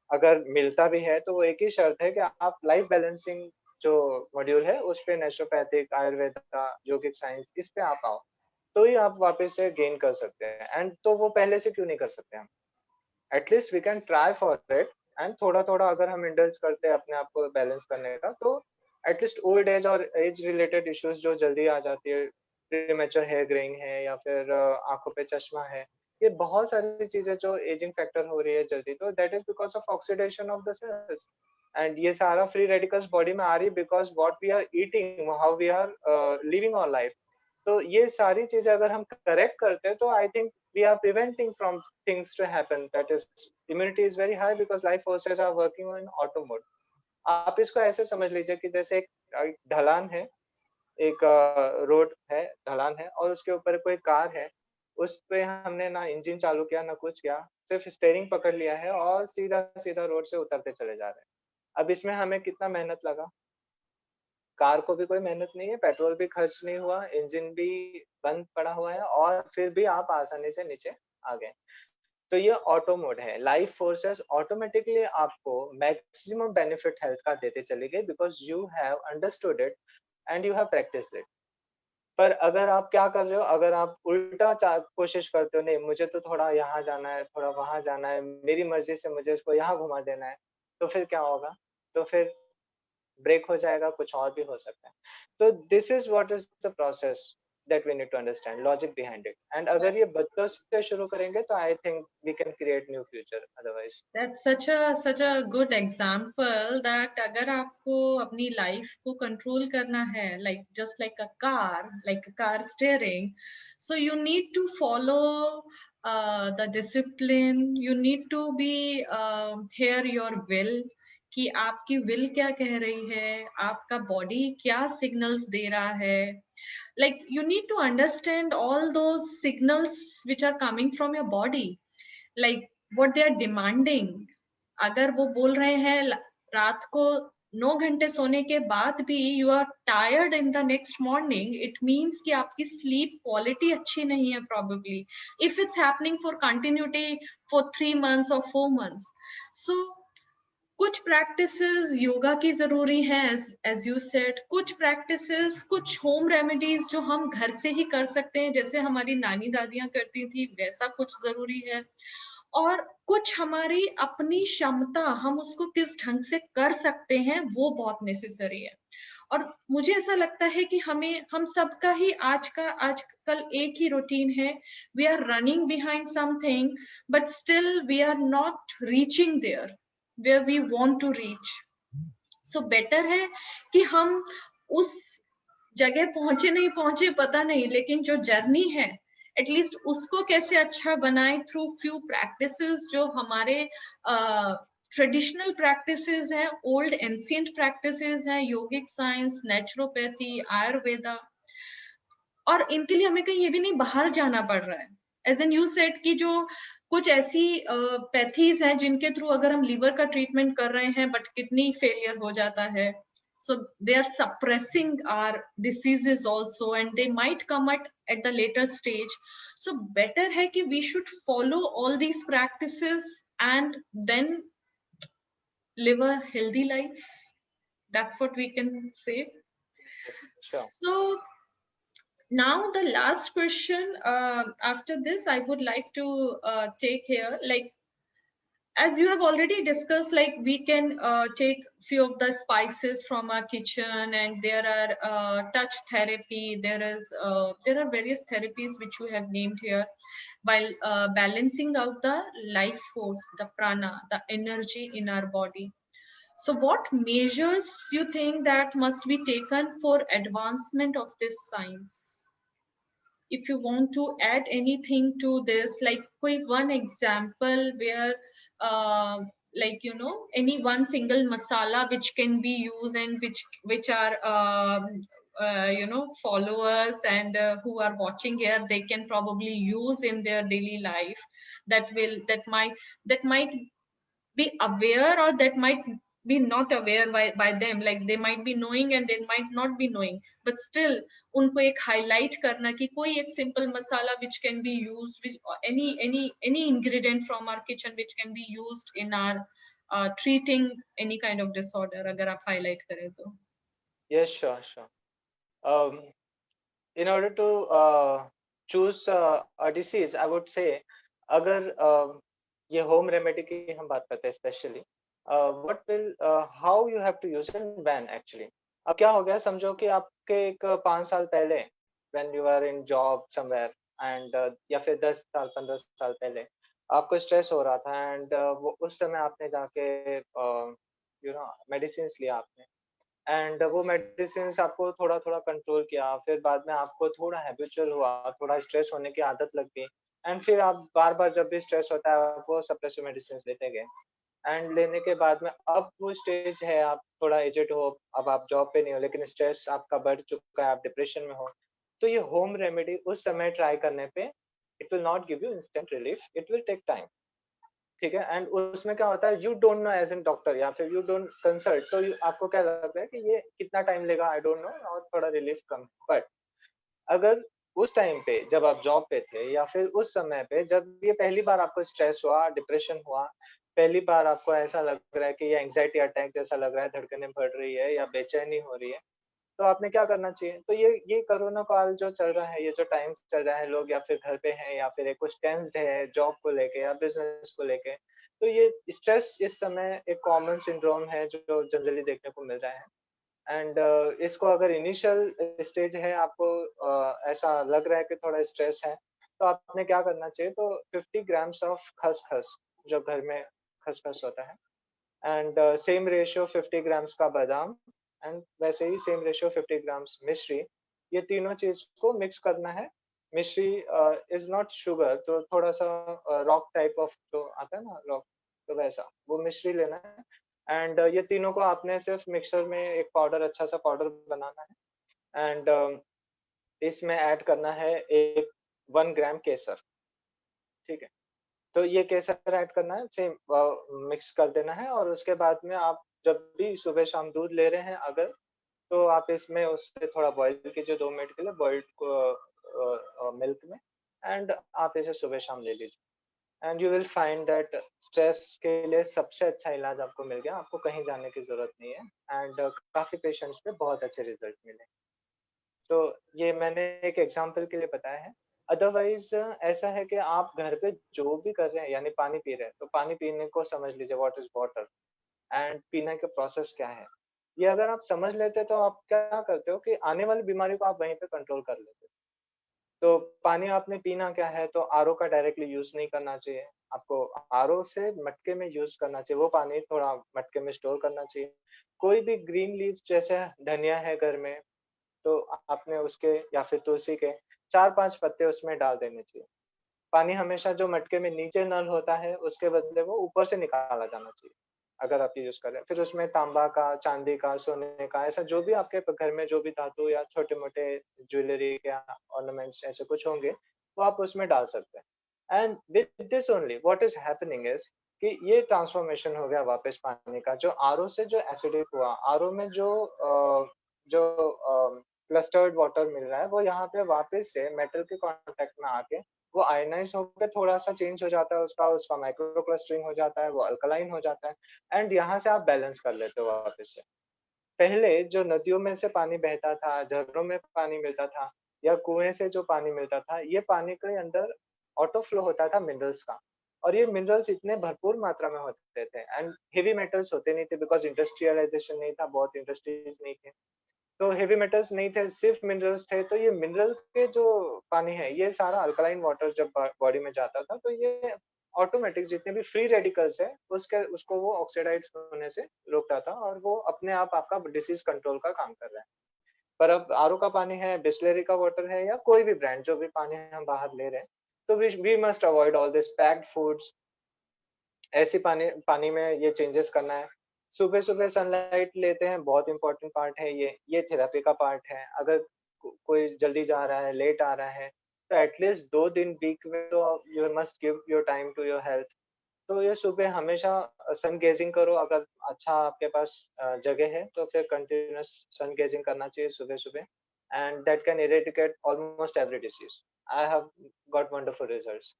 अगर मिलता भी है तो वो एक ही शर्त है कि आप लाइफ बैलेंसिंग जो मॉड्यूल है उस पे, नेचुरोपैथिक, आयुर्वेदा, योगिक साइंस, इस पे आप आओ, तो ही आप वापस से गेन कर सकते हैं। एंड तो वो पहले से क्यों नहीं कर सकते हम? At least we can try for it. And थोड़ा थोड़ा अगर हम इंडल्ज करते हैं अपने आप को बैलेंस करने का, तो एटलीस्ट ओल्ड एज और एज रिलेटेड इश्यूज जो जल्दी आ जाती है, प्रीमेच्योर हेयर ग्रेइंग है या फिर आंखों पे चश्मा है, ये बहुत सारी चीजें जो एजिंग फैक्टर हो रही है जल्दी, तो that is because of oxidation of the cells. And ये सारा फ्री रेडिकल्स बॉडी में आ रही है because what we are eating, how we are living our life. तो ये सारी चीजें अगर हम करेक्ट करते हैं, तो I think we are preventing from things to happen, that is immunity is very high because life forces are working on auto mode. आप इसको ऐसे समझ लीजिए कि जैसे एक ढलान है, एक रोड है, ढलान है, और उसके ऊपर कोई कार है, उस पे हमने ना इंजन चालू किया ना कुछ किया, सिर्फ स्टीयरिंग पकड़ लिया है और सीधा सीधा रोड से उतरते चले जा रहे हैं। अब इसमें हमें कितना मेहनत लगा? कार को भी कोई मेहनत नहीं है, पेट्रोल भी खर्च नहीं हुआ, इंजन भी बंद पड़ा हुआ है, और फिर भी आप आसानी से नीचे आ गए। तो ये ऑटो मोड है। लाइफ फोर्सेस ऑटोमेटिकली आपको मैक्सिमम बेनिफिट हेल्थ का देते चले गए because you have understood it and you have practised it. पर अगर आप क्या कर रहे हो, अगर आप उल्टा कोशिश करते हो, नहीं मुझे तो थोड़ा यहाँ जाना है, थोड़ा वहां जाना है, मेरी मर्जी से मुझे इसको यहाँ घुमा देना है, तो फिर क्या होगा? तो फिर ब्रेक हो जाएगा, कुछ और भी हो सकता है। तो this is what is the process that we need to understand, logic behind it. And अगर ये बच्चों से शुरू करेंगे तो I think we can create new future, otherwise. That's such a good example that अगर आपको अपनी लाइफ को कंट्रोल करना है, like a car steering, so you need to follow the discipline, you need to be hear your will, कि आपकी will क्या कह रही है, आपका बॉडी क्या सिग्नल्स दे रहा है। like you need to understand all those signals which are coming from your body, like what they are demanding। अगर वो बोल रहे हैं रात को 9 घंटे सोने के बाद भी you are tired in the next morning, it means कि आपकी स्लीप क्वालिटी अच्छी नहीं है probably, if it's happening for continuity for 3 months or 4 months। so कुछ प्रैक्टिसेस योगा की जरूरी है, एज यू सेड, कुछ प्रैक्टिसेस, कुछ होम रेमेडीज जो हम घर से ही कर सकते हैं, जैसे हमारी नानी दादियां करती थी, वैसा कुछ जरूरी है। और कुछ हमारी अपनी क्षमता, हम उसको किस ढंग से कर सकते हैं, वो बहुत नेसेसरी है। और मुझे ऐसा लगता है कि हम सबका ही आजकल एक ही रूटीन है, we are running behind something but still we are not reaching there where we want to reach। so better है कि हम उस जगह पहुंचे नहीं पहुंचे पता नहीं, लेकिन जो जर्नी है एटलीस्ट उसको कैसे अच्छा बनाए थ्रू फ्यू प्रैक्टिसेस जो हमारे ट्रेडिशनल प्रैक्टिसेस हैं, ओल्ड एंशिएंट प्रैक्टिसेस हैं, योगिक साइंस, नेचुरोपैथी, आयुर्वेदा। और इनके लिए हमें कहीं ये भी नहीं बाहर जाना पड़ रहा है। एज एन यू सेड कि जो कुछ ऐसी पैथीज हैं जिनके थ्रू अगर हम लीवर का ट्रीटमेंट कर रहे हैं बट किडनी फेलियर हो जाता है, So they are suppressing our diseases also, and they might come at the later stage. So better hai ki we should follow all these practices and then live a healthy life. That's what we can say. Yes, sure. So now the last question, after this I would like to take here, like, as you have already discussed, like we can take few of the spices from our kitchen, and there are touch therapy, there are various therapies which you have named here, while balancing out the life force, the prana, the energy in our body. So what measures you think that must be taken for advancement of this science? If you want to add anything to this, like koi one example where like any one single masala which can be used, and which are followers and who are watching here, they can probably use in their daily life, that might be aware, or that might be not aware by them, like they might be knowing and they might not be knowing, but still unko ek highlight karna ki koi ek simple masala which can be used, which any ingredient from our kitchen which can be used in our treating any kind of disorder, agar aap highlight kare to. Yes, sure. In order to choose a disease, I would say, अगर ये home remedy की हम बात करते हैं especially, what will how you have to use and when actually. अब क्या हो गया, समझो कि आपके एक 5 साल पहले when you are in job somewhere and या फिर 10 साल 15 साल पहले आपको स्ट्रेस हो रहा था, एंड वो उस समय आपने जाके मेडिसिन लिया आपने, एंड वो मेडिसिन आपको थोड़ा थोड़ा कंट्रोल किया, फिर बाद में आपको थोड़ा हैबिचुअल हुआ, थोड़ा स्ट्रेस होने की आदत लग गई, एंड फिर आप बार बार जब भी स्ट्रेस होता है आप वो सप्रेसिव मेडिसिन लेते गए, एंड लेने के बाद में अब वो स्टेज है, आप थोड़ा एजेड हो, अब आप जॉब पे नहीं हो लेकिन स्ट्रेस आपका बढ़ चुका है, आप डिप्रेशन में हो, तो ये होम रेमेडी उस समय ट्राई करने पे it will not give you instant relief, it will take time. ठीक है, एंड उसमें क्या होता है, you don't know as an doctor या फिर यू डोंट कंसल्ट, तो आपको क्या लगता है कि ये कितना टाइम लेगा, आई डोंट नो, और थोड़ा रिलीफ कम। बट अगर उस टाइम पे जब आप जॉब पे थे या फिर उस समय पे जब ये पहली बार आपको स्ट्रेस हुआ, डिप्रेशन हुआ, पहली बार आपको ऐसा लग रहा है कि ये एंग्जाइटी अटैक जैसा लग रहा है, धड़कनें बढ़ रही है या बेचैनी हो रही है, तो आपने क्या करना चाहिए? तो ये कोरोना काल जो चल रहा है, ये जो टाइम चल रहा है, लोग या फिर घर पे हैं या फिर कुछ टेंस्ड है जॉब को लेके या बिजनेस को लेके, तो ये स्ट्रेस इस समय एक कॉमन सिंड्रोम है जो जनरली देखने को मिल रहा है। एंड इसको अगर इनिशियल स्टेज है, आपको ऐसा लग रहा है कि थोड़ा स्ट्रेस है, तो आपने क्या करना चाहिए? तो 50 ग्राम्स ऑफ खसखस, जो घर में खसखस होता है, एंड सेम रेशियो 50 ग्राम्स का बादाम, एंड वैसे ही सेम रेशियो 50 ग्राम्स मिश्री, ये तीनों चीज को मिक्स करना है। मिश्री इज नॉट शुगर, तो थोड़ा सा रॉक टाइप ऑफ जो आता है ना, रॉक, तो वैसा वो मिश्री लेना है, एंड ये तीनों को आपने सिर्फ मिक्सर में एक पाउडर, अच्छा सा पाउडर बनाना है, एंड इसमें ऐड करना है एक 1 ग्राम केसर। ठीक है, तो ये केसर ऐड करना है, सेम मिक्स कर देना है, और उसके बाद में आप जब भी सुबह शाम दूध ले रहे हैं अगर, तो आप इसमें उससे थोड़ा बॉईल कीजिए 2 मिनट के लिए बॉइल्ड मिल्क में, एंड आप इसे सुबह शाम ले लीजिए, and you will find that stress के लिए सबसे अच्छा इलाज आपको मिल गया, आपको कहीं जाने की जरूरत नहीं है, एंड काफी पेशेंट्स पे बहुत अच्छे रिजल्ट मिले। तो ये मैंने एक एग्जांपल के लिए बताया है। अदरवाइज ऐसा है कि आप घर पे जो भी कर रहे हैं, यानी पानी पी रहे हैं, तो पानी पीने को समझ लीजिए व्हाट इज वाटर, एंड पीने का प्रोसेस क्या है। ये अगर आप समझ लेते तो आप क्या करते हो कि आने वाली बीमारी को आप वहीं पे कंट्रोल कर लेते हो। तो पानी आपने पीना क्या है, तो आरओ का डायरेक्टली यूज नहीं करना चाहिए, आपको आरओ से मटके में यूज करना चाहिए, वो पानी थोड़ा मटके में स्टोर करना चाहिए। कोई भी ग्रीन लीफ जैसे धनिया है घर में, तो आपने उसके या फिर तुलसी के 4-5 पत्ते उसमें डाल देने चाहिए। पानी हमेशा जो मटके में नीचे नल होता है, उसके बदले वो ऊपर से निकाला जाना चाहिए, अगर आप ये यूज़ कर रहे हैं। फिर उसमें तांबा का, चांदी का, सोने का, ऐसा जो भी आपके घर में जो भी धातु या छोटे-मोटे ज्वेलरी या ऑर्नामेंट्स ऐसे कुछ होंगे, वो आप उसमें डाल सकते हैं। And with this only what is happening is कि ये ट्रांसफॉर्मेशन हो गया वापस पानी का, जो आरओ से जो एसिडिक हुआ, आरओ में जो क्लस्टर्ड वाटर मिल रहा है, वो यहाँ पे वापस से मेटल के कांटेक्ट में आके वो आयनाइज होकर थोड़ा-सा चेंज हो जाता है, उसका माइक्रो क्लस्टरिंग हो जाता है, वो अल्कलाइन हो जाता है एंड यहाँ से आप बैलेंस कर लेते हो वापस से। पहले जो नदियों में से पानी बहता था, झरनों में पानी मिलता था या कुएँ से जो पानी मिलता था, ये पानी के अंदर ऑटो फ्लो होता था मिनरल्स का, और ये मिनरल्स इतने भरपूर मात्रा में होते थे एंड हेवी मेटल्स होते नहीं थे बिकॉज़ इंडस्ट्रियलाइज़ेशन नहीं था, बहुत इंडस्ट्रीज़ नहीं थी। तो हेवी मेटल्स नहीं थे, सिर्फ मिनरल्स थे, तो ये मिनरल के जो पानी है, ये सारा अल्कलाइन वाटर जब बॉडी में जाता था, तो ये ऑटोमेटिक जितने भी फ्री रेडिकल्स हैं, उसको वो ऑक्सीडाइज होने से रोकता था और वो अपने आप आपका डिसीज कंट्रोल का काम कर रहा है। पर अब आरओ का पानी है, बिसलेरी का वाटर है या कोई भी ब्रांड, जो भी पानी हम बाहर ले रहे हैं, तो we must avoid all this packed foods. ऐसे पानी पानी में ये चेंजेस करना है। सुबह-सुबह सनलाइट लेते हैं, बहुत इम्पोर्टेंट पार्ट है ये थेरेपी का पार्ट है। अगर कोई जल्दी जा रहा है, लेट आ रहा है, तो एट लीस्ट 2 दिन वीक में तो you must give your time to your health. तो ये सुबह हमेशा सन गेजिंग करो, अगर अच्छा आपके पास जगह है, तो फिर कंटिन्यूअस सन गेजिंग करना चाहिए सुबह-सुबह and that can eradicate almost every disease. I have got wonderful results.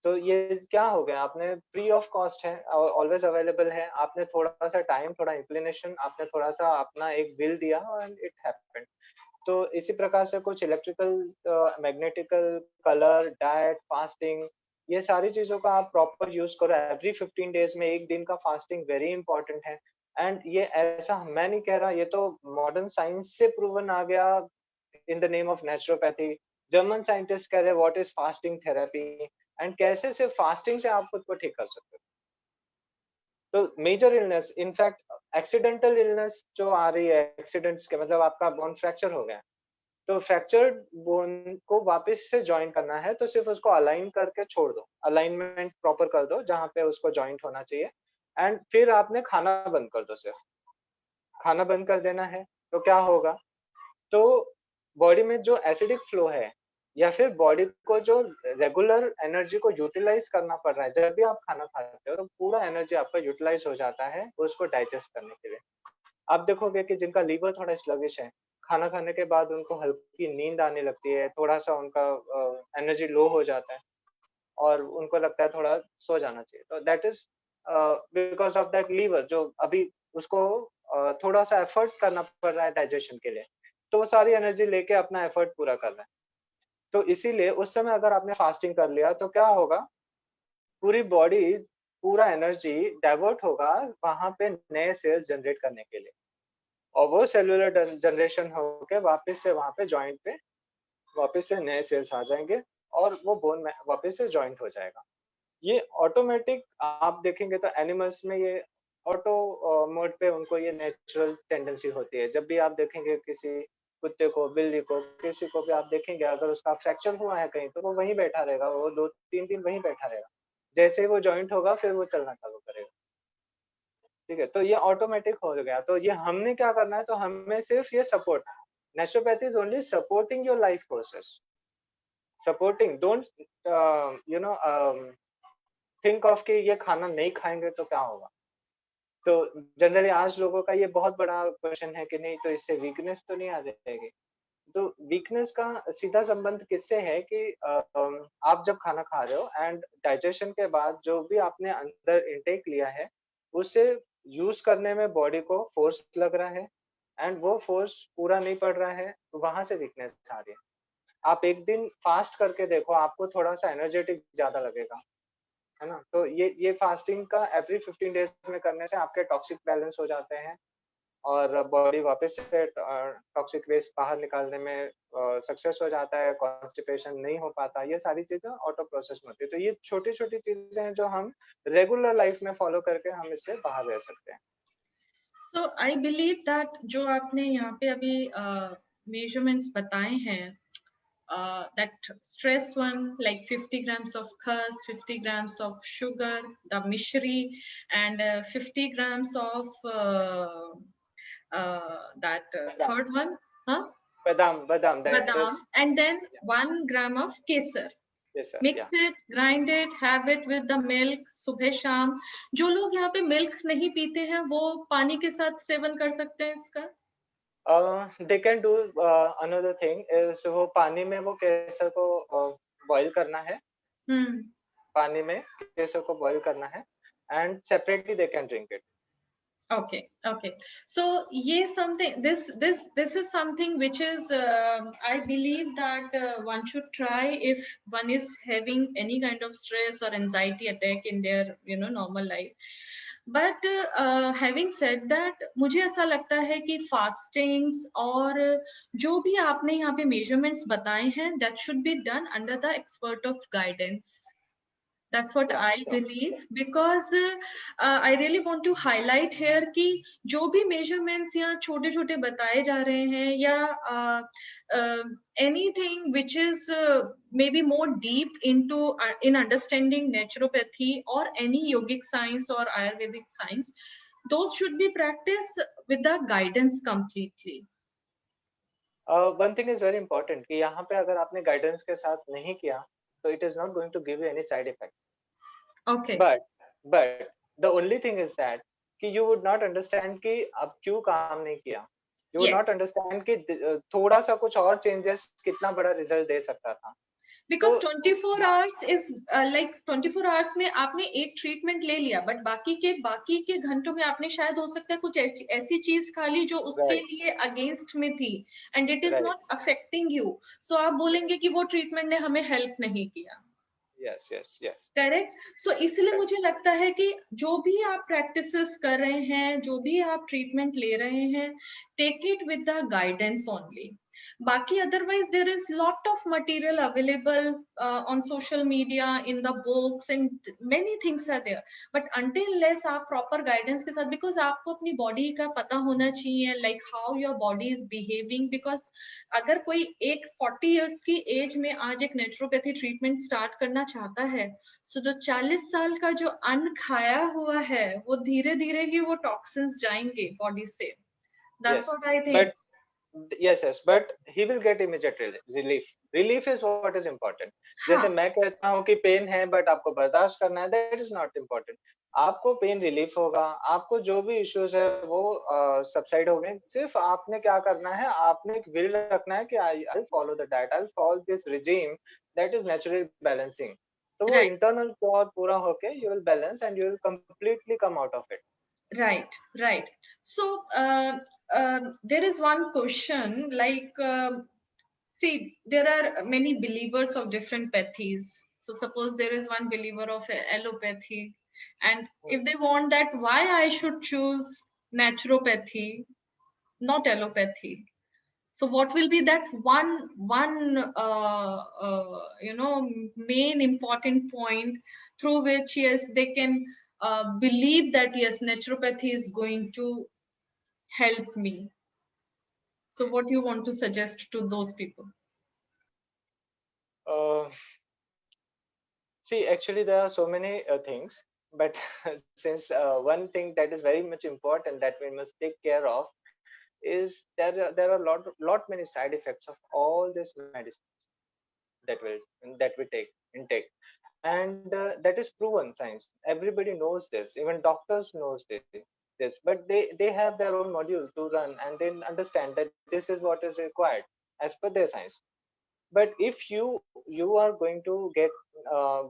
तो ये क्या हो गया, आपने फ्री ऑफ कॉस्ट है, ऑलवेज अवेलेबल है, आपने थोड़ा-सा टाइम, थोड़ा इंक्लिनेशन, आपने थोड़ा-सा अपना एक विल दिया एंड इट हैपेंड। तो इसी प्रकार से कुछ electrical, magnetical, colour, diet, fasting, ये सारी चीज़ों का आप प्रॉपर यूज़ करो। एवरी 15 डेज़ में 1 दिन का फास्टिंग वेरी इंपॉर्टेंट है एंड ये ऐसा मैं नहीं कह रहा, ये तो मॉडर्न साइंस से प्रूवन आ गया in the name of naturopathy. German scientist कह रहे हैं what is fasting therapy and कैसे सिर्फ फास्टिंग से आप खुद को ठीक कर सकते हो। तो major illness, in fact accidental illness जो आ रही है, एक्सीडेंट्स के मतलब आपका बोन फ्रैक्चर हो गया, तो फ्रैक्चर्ड बोन को वापस से जॉइन करना है, तो सिर्फ उसको अलाइन करके छोड़ दो, अलाइनमेंट प्रॉपर कर दो जहाँ पे उसको जॉइंट होना चाहिए एंड फिर आपने खाना बंद कर दो, सिर्फ खाना बंद कर देना है। तो क्या होगा, तो बॉडी में जो एसिडिक फ्लो है या फिर बॉडी को जो रेगुलर एनर्जी को यूटिलाइज करना पड़ रहा है, जब भी आप खाना खाते हो तो पूरा एनर्जी आपका यूटिलाइज हो जाता है उसको डाइजेस्ट करने के लिए। आप देखोगे कि जिनका लीवर थोड़ा स्लगिश है, खाना खाने के बाद उनको हल्की नींद आने लगती है, थोड़ा-सा उनका एनर्जी लो हो जाता है और उनको लगता है थोड़ा सो जाना चाहिए। तो that is because of that liver जो अभी उसको थोड़ा-सा एफर्ट करना पड़ रहा है डाइजेशन के लिए, तो वो सारी एनर्जी लेके अपना एफर्ट पूरा कर रहा है। तो इसीलिए उस समय अगर आपने फास्टिंग कर लिया तो क्या होगा, पूरी बॉडी, पूरा एनर्जी डाइवर्ट होगा वहाँ पे नए सेल्स जनरेट करने के लिए और वो सेलुलर जनरेशन होके वापस से वहाँ पे जॉइंट पे वापस से नए सेल्स आ जाएँगे और वो बोन में वापस से जॉइंट हो जाएगा। ये ऑटोमेटिक आप देखेंगे तो एनिमल्स में ये ऑटो मोड पे उनको ये नेचुरल टेंडेंसी होती है। जब भी आप देखेंगे किसी कुत्ते को, बिल्ली को, किसी को भी आप देखेंगे अगर उसका फ्रैक्चर हुआ है कहीं तो वो वहीं बैठा रहेगा, वो 2-3 दिन वहीं बैठा रहेगा। जैसे ही वो जॉइंट होगा फिर वो चलना चालू करेगा। ठीक है? तो ये ऑटोमेटिक हो गया। तो ये हमने क्या करना है, तो हमें सिर्फ ये support, naturopathy is only supporting your life process. Supporting, don't you know think of कि ये खाना नहीं खाएँगे तो क्या होगा? तो जनरली आज लोगों का ये बहुत बड़ा क्वेश्चन है कि नहीं तो इससे वीकनेस तो नहीं आ जाएगी? तो वीकनेस का सीधा संबंध किससे है कि आप जब खाना खा रहे हो एंड डाइजेशन के बाद जो भी आपने अंदर इनटेक लिया है, उसे यूज़ करने में बॉडी को फोर्स लग रहा है एंड वो फोर्स पूरा नहीं पड़ रहा है, तो वहाँ से वीकनेस आ रही है। आप एक दिन फास्ट करके देखो, आपको थोड़ा-सा एनर्जेटिक ज़्यादा लगेगा। है ना? तो ये फास्टिंग का एवरी 15 डेज़ में करने से आपके टॉक्सिक बैलेंस हो जाते हैं और बॉडी वापस से टॉक्सिक वेस्ट बाहर निकालने में सक्सेस हो जाता है, कॉन्स्टिपेशन नहीं हो पाता, ये सारी चीज़ें ऑटो प्रोसेस में होती है। तो ये छोटी-छोटी चीज़ें हैं जो हम रेगुलर लाइफ में फॉलो करके हम इससे बाहर रह सकते हैं। So I believe that जो आपने यहाँ पे अभी measurements बताए हैं, that stress one like 50 grams of khas, 50 grams of sugar, the mishri, and 50 grams of that बादाम, third one, huh? बादाम, बादाम that is Badam, and then या 1 gram of kesar. Yes, sir. Mix Yeah. It, grind it, have it with the milk सुबह शाम. जो लोग यहाँ पे मिल्क नहीं पीते हैं वो पानी के साथ सेवन कर सकते हैं इसका. They can do another thing is वो पानी में वो केसर को बॉईल करना है. हम्म. पानी में केसर को बॉईल करना है and separately they can drink it. Okay. So ये something, this is something which is I believe that one should try if one is having any kind of stress or anxiety attack in their normal life. But having said that, मुझे ऐसा लगता है कि fastings और जो भी आपने यहाँ पे measurements बताए हैं, that should be done under the expert of guidance. That's what Yeah, I sure. believe, because I really want to highlight here कि जो भी measurements यहाँ छोटे छोटे बताए जा रहे हैं या anything which is maybe more deep into in understanding naturopathy or any yogic science or Ayurvedic science, those should be practiced with the guidance completely. One thing is very important कि यहाँ पे अगर आपने गाइडेंस के साथ नहीं किया तो it is not going to give you any side effect. Okay. But the only thing is that कि you would not understand कि अब क्यों काम नहीं किया. You would not Yes. understand कि थोड़ा सा कुछ और चेंजेस कितना बड़ा रिजल्ट दे सकता था. Because तो 24 hours is like 24 hours में आपने एक ट्रीटमेंट ले लिया, बट बाकी के घंटों में आपने शायद हो सकता है कुछ ऐसी चीज खा ली जो उसके Right. लिए अगेंस्ट में थी, and it is Right. Not affecting you. So आप बोलेंगे कि वो ट्रीटमेंट ने हमें हेल्प नहीं किया. Yes. करेक्ट. सो इसलिए मुझे लगता है कि जो भी आप प्रैक्टिसेस कर रहे हैं, जो भी आप ट्रीटमेंट ले रहे हैं, take it with the guidance only. Baki, otherwise there is lot of material available on social media, in the books, and many things are there. But until unless आप proper guidance के साथ, because आपको अपनी body का पता होना चाहिए, like how your body is behaving. Because अगर कोई एक 40 years की age में आज एक naturopathy treatment start करना चाहता है, so जो 40 साल का जो अन्न खाया हुआ है, वो धीरे धीरे ही वो toxins जाएंगे body से. That's Yes. what I think. But he will get immediate relief. Relief is what is important. जैसे हाँ. मैं कहता हूँ कि पेन है बट आपको बर्दाश्त करना है, that is not important. आपको पेन रिलीफ होगा, आपको जो भी इश्यूज है वो सबसाइड हो गए. सिर्फ आपने क्या करना है, आपने एक विल रखना है कि I follow the diet, I follow this regime that is naturally balancing. तो वो Right. इंटरनल क्योर पूरा होके you will balance and you will completely come out of it. Right. So there is one question, like see, there are many believers of different pathies. So suppose there is one believer of allopathy, and if they want that, why I should choose naturopathy, not allopathy? So what will be that one main important point through which, yes, they can believe that yes, naturopathy is going to help me? So what you want to suggest to those people? See, actually, there are so many things, but since one thing that is very much important that we must take care of is there are lot many side effects of all this medicine that we take intake, and that is proven science. Everybody knows this, even doctors knows this, but they have their own module to run and they understand that this is what is required as per their science. But if you are going to get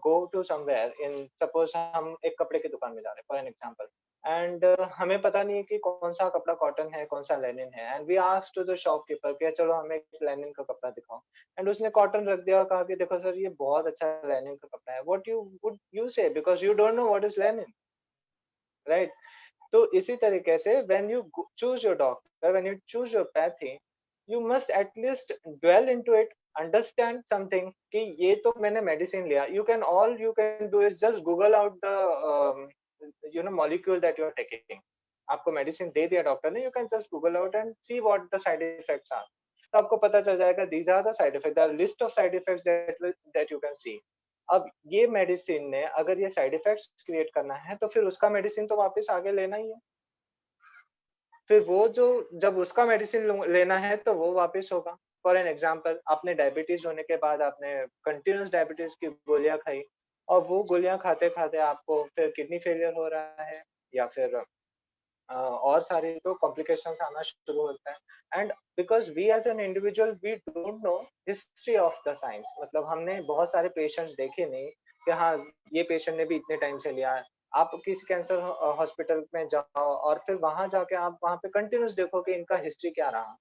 go to somewhere in, suppose हम एक कपड़े की दुकान में जा रहे हैं for an example, and हमें पता नहीं है कि कौन सा कपड़ा कॉटन है कौन सा लेनिन है, and we asked to the shopkeeper कि चलो हमें एक लेनिन का कपड़ा दिखाओ, and उसने कॉटन रख दिया और कहा कि देखो सर ये बहुत अच्छा लेनिन का कपड़ा है. What you would you say, because you don't know what is lenin, right? तो इसी तरीके से when you choose your doctor, when you choose your pathy, you must at least dwell into it, understand something कि ये तो मैंने medicine लिया. All you can do is just google out the molecule that you are taking. आपको medicine दे दिया doctor ने, you can just google out and see what the side effects are. तो आपको पता चल जाएगा these are the side effects, there are list of side effects that you can see. अब ये मेडिसिन ने अगर ये साइड इफेक्ट्स क्रिएट करना है तो फिर उसका मेडिसिन तो वापस आगे लेना ही है. फिर वो जो जब उसका मेडिसिन लेना है तो वो वापस होगा फॉर एन एग्जांपल आपने डायबिटीज होने के बाद आपने कंटिन्यूअस डायबिटीज की गोलियां खाई और वो गोलियां खाते खाते आपको फिर किडनी फेलियर हो रहा है या फिर और सारी तो कॉम्प्लिकेशंस आना शुरू होता है। And because we as an individual we don't know history of the science, मतलब हमने बहुत सारे पेशेंट्स देखे नहीं कि हाँ ये पेशेंट ने भी इतने टाइम से लिया है। आप किसी कैंसर हॉस्पिटल में जाओ और फिर वहां जाके आप वहां पे कंटिन्यूस देखो कि इनका हिस्ट्री क्या रहा,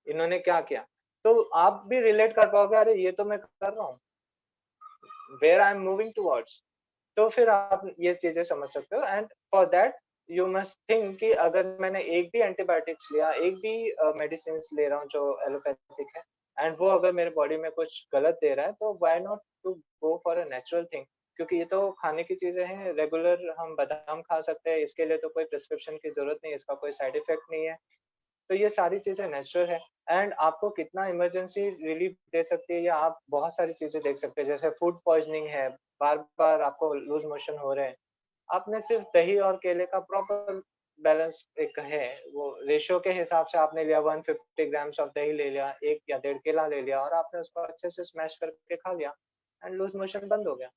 इन्होंने क्या किया, तो आप भी रिलेट कर पाओगे, अरे ये तो मैं कर रहा हूँ, where I am moving towards. तो फिर आप ये चीजें समझ सकते हो। And for that you must think कि अगर मैंने एक भी एंटीबायोटिक्स लिया, एक भी मेडिसिन ले रहा हूँ जो एलोपैथिक है, एंड वो अगर मेरे बॉडी में कुछ गलत दे रहा है, तो why not to go for a natural thing, क्योंकि ये तो खाने की चीजें हैं, रेगुलर हम बादाम खा सकते हैं, इसके लिए तो कोई प्रिस्क्रिप्शन की जरूरत नहीं, इसका कोई साइड इफेक्ट नहीं है। तो ये सारी चीजें नेचुरल है। एंड आपको कितना इमरजेंसी रिलीफ दे सकती है, या आप बहुत सारी चीजें देख सकते हैं, जैसे फूड पॉइजनिंग है, बार बार आपको लूज मोशन हो रहे हैं, आपने सिर्फ दही और केले का प्रॉपर बैलेंस एक है, वो रेशियो के हिसाब से आपने लिया, 150 ग्राम्स ऑफ दही ले लिया, एक या डेढ़ केला ले लिया और आपने उसको अच्छे से स्मैश करके खा लिया, एंड लूज मोशन बंद हो गया।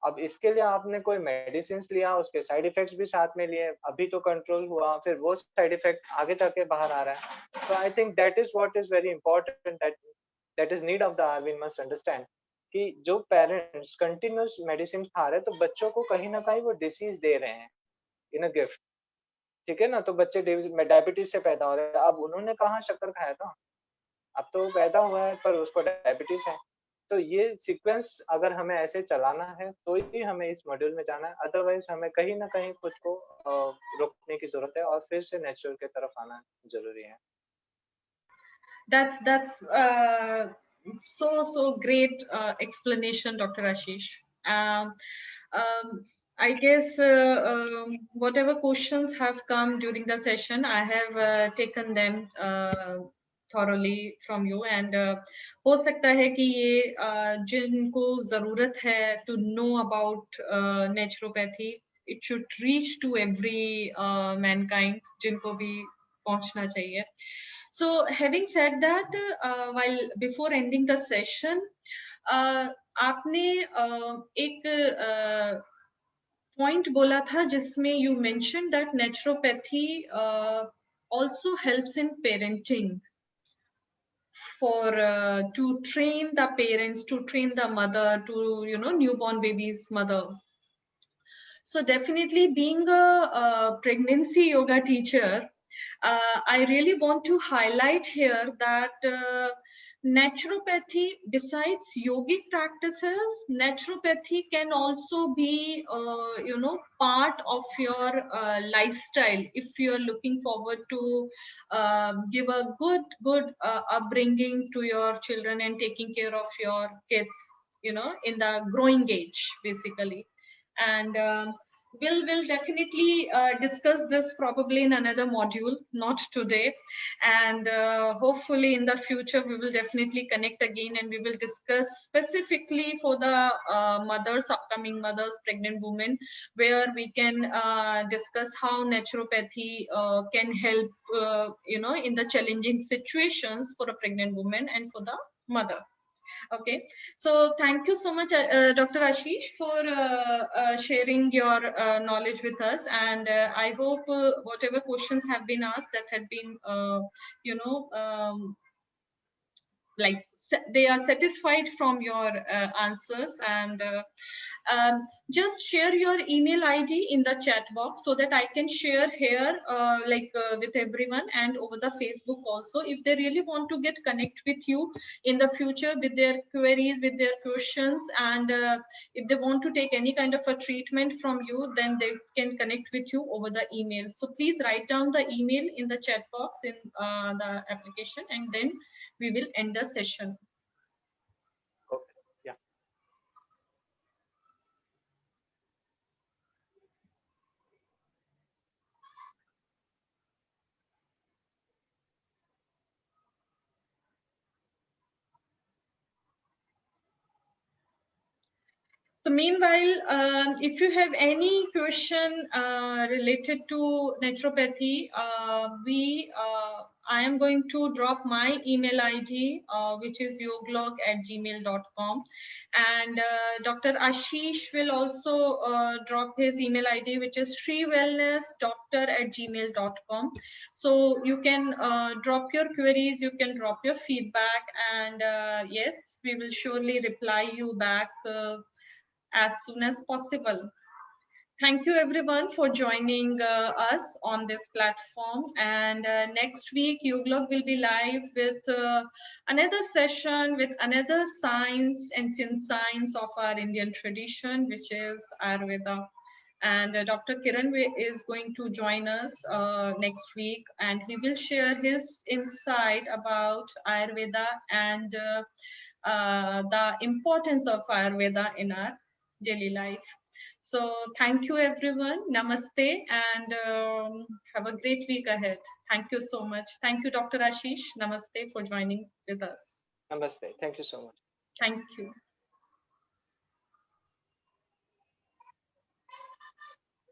अब इसके लिए आपने कोई मेडिसिन लिया, उसके साइड इफेक्ट्स भी साथ में लिए, अभी तो कंट्रोल हुआ, फिर वो साइड इफेक्ट आगे जाके बाहर आ रहा है। तो I think that is what is very important, that is need of the hour, we must understand कि जो पेरेंट्स कंटिन्यूअस मेडिसिन खा रहे हैं, तो बच्चों को कहीं ना कहीं वो डिसीज दे रहे हैं इन अ गिफ्ट। ठीक है ना, तो बच्चे डायबिटीज से पैदा हो रहे हैं, अब उन्होंने कहाँ शक्कर खाया था, अब तो वो पैदा हुआ है पर उसको डायबिटीज है। तो ये सीक्वेंस अगर हमें ऐसे चलाना है तो ही हमें इस मॉड्यूल में जाना है, अदरवाइज हमें कहीं ना कहीं खुद को रोकने की जरूरत है और फिर से नेचुरल की तरफ आना जरूरी है। That's so great explanation, Dr. Ashish. Um, I guess whatever questions have come during the session, I have taken them thoroughly from you, and हो सकता है कि ये जिनको जरूरत है to know about naturopathy, it should reach to every mankind, जिनको भी पहुंचना चाहिए. So having said that, while before ending the session, आपने एक point बोला था जिसमें you mentioned that naturopathy also helps in parenting, for to train the parents, to train the mother, to newborn baby's mother. So definitely, being a pregnancy yoga teacher, I really want to highlight here that naturopathy, besides yogic practices, naturopathy can also be, part of your lifestyle. If you're looking forward to give a good upbringing to your children and taking care of your kids, in the growing age, basically. And we'll definitely discuss this probably in another module, not today. And hopefully in the future we will definitely connect again, and we will discuss specifically for the mothers, upcoming mothers, pregnant women, where we can discuss how naturopathy can help in the challenging situations for a pregnant woman and for the mother. Okay, so thank you so much, Dr. Ashish, for sharing your knowledge with us, and I hope whatever questions have been asked, that had been, like they are satisfied from your answers. And just share your email ID in the chat box so that I can share here with everyone, and over the Facebook also, if they really want to get connect with you in the future with their queries, with their questions, and if they want to take any kind of a treatment from you, then they can connect with you over the email. So please write down the email in the chat box in the application, and then we will end the session. Okay, yeah. So meanwhile, if you have any question related to naturopathy, I am going to drop my email ID, which is yoglog@gmail.com, and Dr. Ashish will also drop his email ID, which is shrewellnessdoctor@gmail.com. So you can drop your queries, you can drop your feedback, and yes, we will surely reply you back as soon as possible. Thank you everyone for joining us on this platform, and next week Yoglog will be live with another session with another science, ancient science of our Indian tradition, which is Ayurveda. And Dr. Kiran is going to join us next week, and he will share his insight about Ayurveda and the importance of Ayurveda in our daily life. So thank you everyone. Namaste, and have a great week ahead. Thank you so much. Thank you, Dr. Ashish. Namaste for joining with us. Namaste. Thank you so much. Thank you.